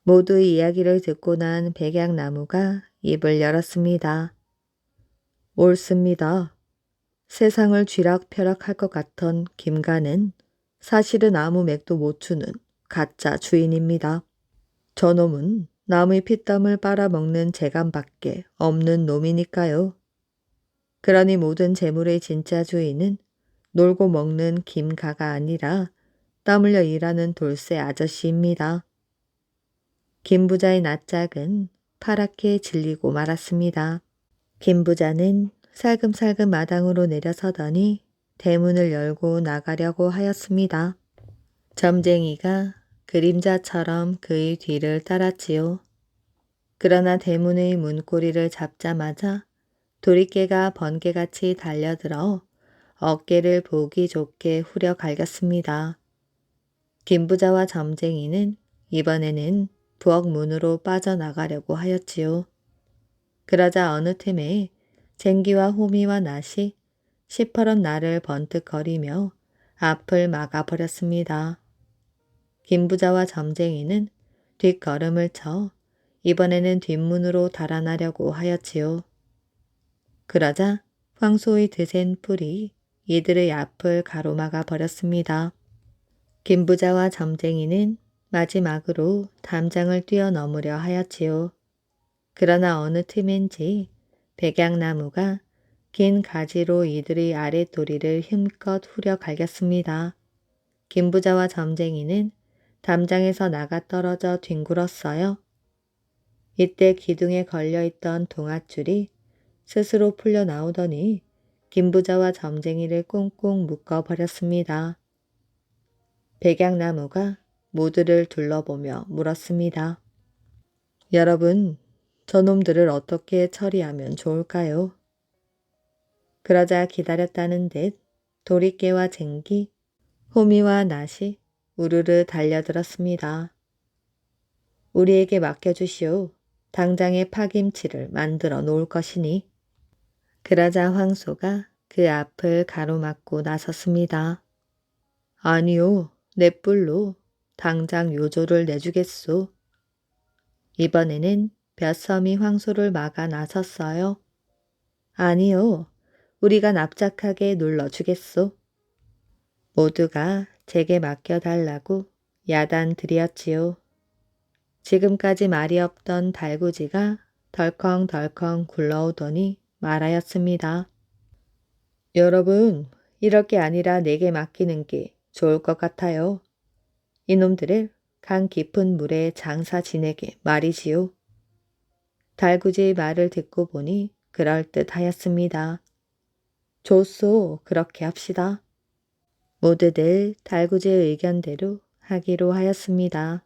모두의 이야기를 듣고 난 백약나무가 입을 열었습니다. 옳습니다. 세상을 쥐락펴락할 것 같던 김가는 사실은 아무 맥도 못 추는 가짜 주인입니다. 저놈은 남의 피땀을 빨아먹는 재간밖에 없는 놈이니까요. 그러니 모든 재물의 진짜 주인은 놀고 먹는 김가가 아니라 땀 흘려 일하는 돌쇠 아저씨입니다. 김부자의 낯짝은 파랗게 질리고 말았습니다. 김부자는 살금살금 마당으로 내려서더니 대문을 열고 나가려고 하였습니다. 점쟁이가 그림자처럼 그의 뒤를 따랐지요. 그러나 대문의 문고리를 잡자마자 도리깨가 번개같이 달려들어 어깨를 보기 좋게 후려 갈겼습니다. 김부자와 점쟁이는 이번에는 부엌 문으로 빠져나가려고 하였지요. 그러자 어느 틈에 쟁기와 호미와 낫이 시퍼런 날을 번뜩거리며 앞을 막아버렸습니다. 김부자와 점쟁이는 뒷걸음을 쳐 이번에는 뒷문으로 달아나려고 하였지요. 그러자 황소의 드센 뿔이 이들의 앞을 가로막아 버렸습니다. 김부자와 점쟁이는 마지막으로 담장을 뛰어넘으려 하였지요. 그러나 어느 틈인지 백약나무가 긴 가지로 이들의 아랫도리를 힘껏 후려 갈겼습니다. 김부자와 점쟁이는 담장에서 나가 떨어져 뒹굴었어요. 이때 기둥에 걸려있던 동아줄이 스스로 풀려 나오더니 김부자와 점쟁이를 꽁꽁 묶어버렸습니다. 백약나무가 모두를 둘러보며 물었습니다. 여러분, 저놈들을 어떻게 처리하면 좋을까요? 그러자 기다렸다는 듯 도리깨와 쟁기, 호미와 낫이 우르르 달려들었습니다. 우리에게 맡겨주시오. 당장에 파김치를 만들어 놓을 것이니. 그러자 황소가 그 앞을 가로막고 나섰습니다. 아니요, 내 뿔로 당장 요조를 내주겠소. 이번에는 벼섬이 황소를 막아 나섰어요. 아니요, 우리가 납작하게 눌러주겠소. 모두가 제게 맡겨달라고 야단들이었지요. 지금까지 말이 없던 달구지가 덜컹덜컹 굴러오더니 말하였습니다. 여러분, 이럴 게 아니라 내게 맡기는 게 좋을 것 같아요. 이놈들을 강 깊은 물에 장사 지내게 말이지요. 달구지의 말을 듣고 보니 그럴듯하였습니다. 좋소, 그렇게 합시다. 모두들 달구지의 의견대로 하기로 하였습니다.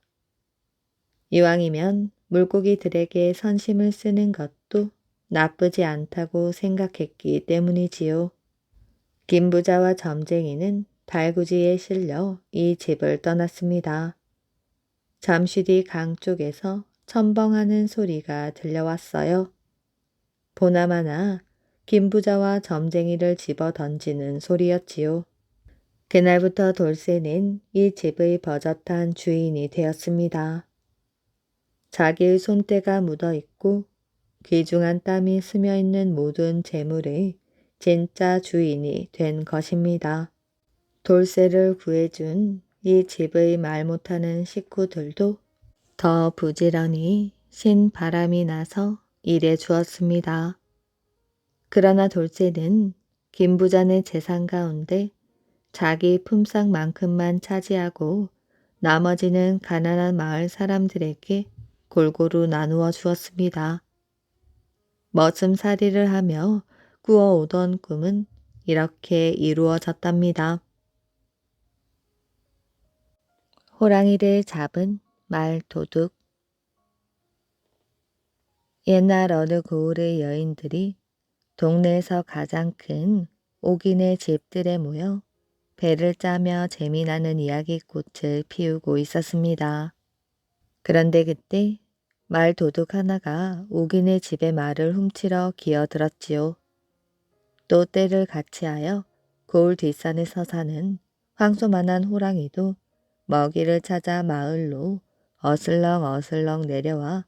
이왕이면 물고기들에게 선심을 쓰는 것도 나쁘지 않다고 생각했기 때문이지요. 김부자와 점쟁이는 달구지에 실려 이 집을 떠났습니다. 잠시 뒤 강 쪽에서 첨벙하는 소리가 들려왔어요. 보나마나 김부자와 점쟁이를 집어 던지는 소리였지요. 그날부터 돌쇠는 이 집의 버젓한 주인이 되었습니다. 자기의 손때가 묻어있고 귀중한 땀이 스며있는 모든 재물의 진짜 주인이 된 것입니다. 돌쇠를 구해준 이 집의 말 못하는 식구들도 더 부지런히 신바람이 나서 일해 주었습니다. 그러나 돌쇠는 김부자네 재산 가운데 자기 품삯만큼만 차지하고 나머지는 가난한 마을 사람들에게 골고루 나누어 주었습니다. 머슴살이를 하며 꾸어오던 꿈은 이렇게 이루어졌답니다. 호랑이를 잡은 말도둑. 옛날 어느 고을의 여인들이 동네에서 가장 큰 옥인의 집들에 모여 배를 짜며 재미나는 이야기꽃을 피우고 있었습니다. 그런데 그때 말 도둑 하나가 옥인의 집에 말을 훔치러 기어들었지요. 또 때를 같이하여 고을 뒷산에서 사는 황소만한 호랑이도 먹이를 찾아 마을로 어슬렁어슬렁 내려와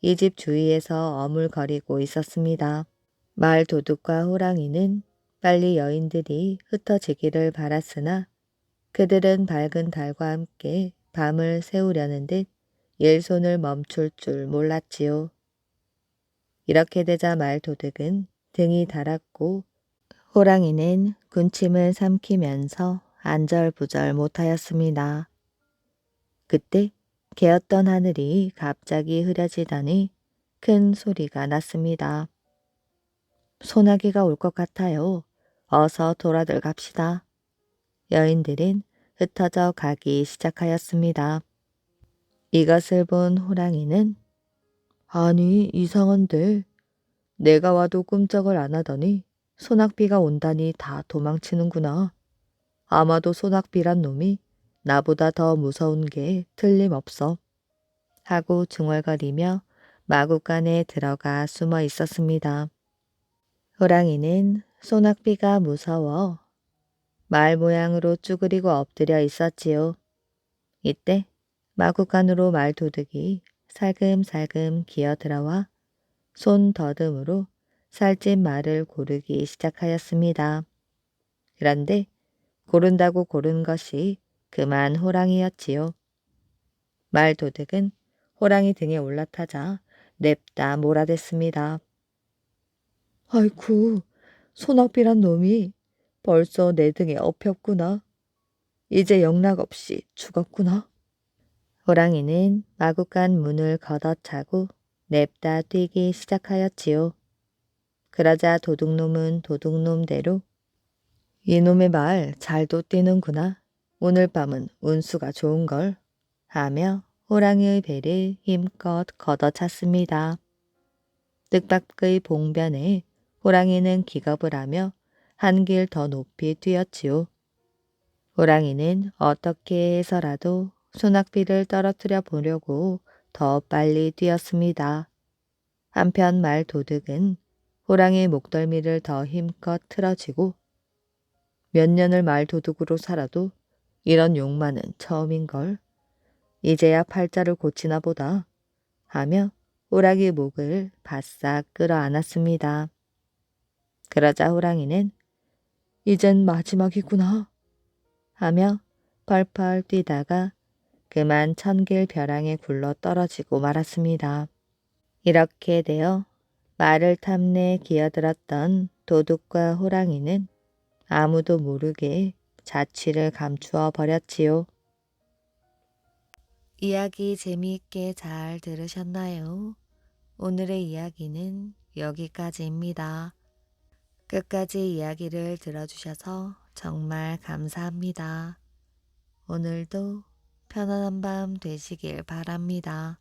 이 집 주위에서 어물거리고 있었습니다. 마을 도둑과 호랑이는 빨리 여인들이 흩어지기를 바랐으나 그들은 밝은 달과 함께 밤을 새우려는 듯 일손을 멈출 줄 몰랐지요. 이렇게 되자 말 도둑은 등이 달았고 호랑이는 군침을 삼키면서 안절부절 못하였습니다. 그때 개었던 하늘이 갑자기 흐려지더니 큰 소리가 났습니다. 소나기가 올 것 같아요. 어서 돌아들 갑시다. 여인들은 흩어져 가기 시작하였습니다. 이것을 본 호랑이는 아니 이상한데 내가 와도 꼼짝을 안 하더니 소낙비가 온다니 다 도망치는구나. 아마도 소낙비란 놈이 나보다 더 무서운 게 틀림없어. 하고 중얼거리며 마구간에 들어가 숨어 있었습니다. 호랑이는 소낙비가 무서워 말 모양으로 쭈그리고 엎드려 있었지요. 이때 마구간으로 말도둑이 살금살금 기어들어와 손 더듬으로 살찐 말을 고르기 시작하였습니다. 그런데 고른다고 고른 것이 그만 호랑이였지요. 말도둑은 호랑이 등에 올라타자 냅다 몰아댔습니다. 아이쿠, 소낙비란 놈이 벌써 내 등에 엎였구나. 이제 영락없이 죽었구나. 호랑이는 마구간 문을 걷어차고 냅다 뛰기 시작하였지요. 그러자 도둑놈은 도둑놈대로 이놈의 말 잘도 뛰는구나. 오늘 밤은 운수가 좋은걸 하며 호랑이의 배를 힘껏 걷어찼습니다. 뜻밖의 봉변에 호랑이는 기겁을 하며 한 길 더 높이 뛰었지요. 호랑이는 어떻게 해서라도 소낙비를 떨어뜨려 보려고 더 빨리 뛰었습니다. 한편 말 도둑은 호랑이의 목덜미를 더 힘껏 틀어쥐고 몇 년을 말 도둑으로 살아도 이런 욕만은 처음인걸. 이제야 팔자를 고치나 보다 하며 호랑이 목을 바싹 끌어안았습니다. 그러자 호랑이는 이젠 마지막이구나 하며 펄펄 뛰다가 그만 천길 벼랑에 굴러 떨어지고 말았습니다. 이렇게 되어 말을 탐내 기어들었던 도둑과 호랑이는 아무도 모르게 자취를 감추어 버렸지요. 이야기 재미있게 잘 들으셨나요? 오늘의 이야기는 여기까지입니다. 끝까지 이야기를 들어주셔서 정말 감사합니다. 오늘도 편안한 밤 되시길 바랍니다.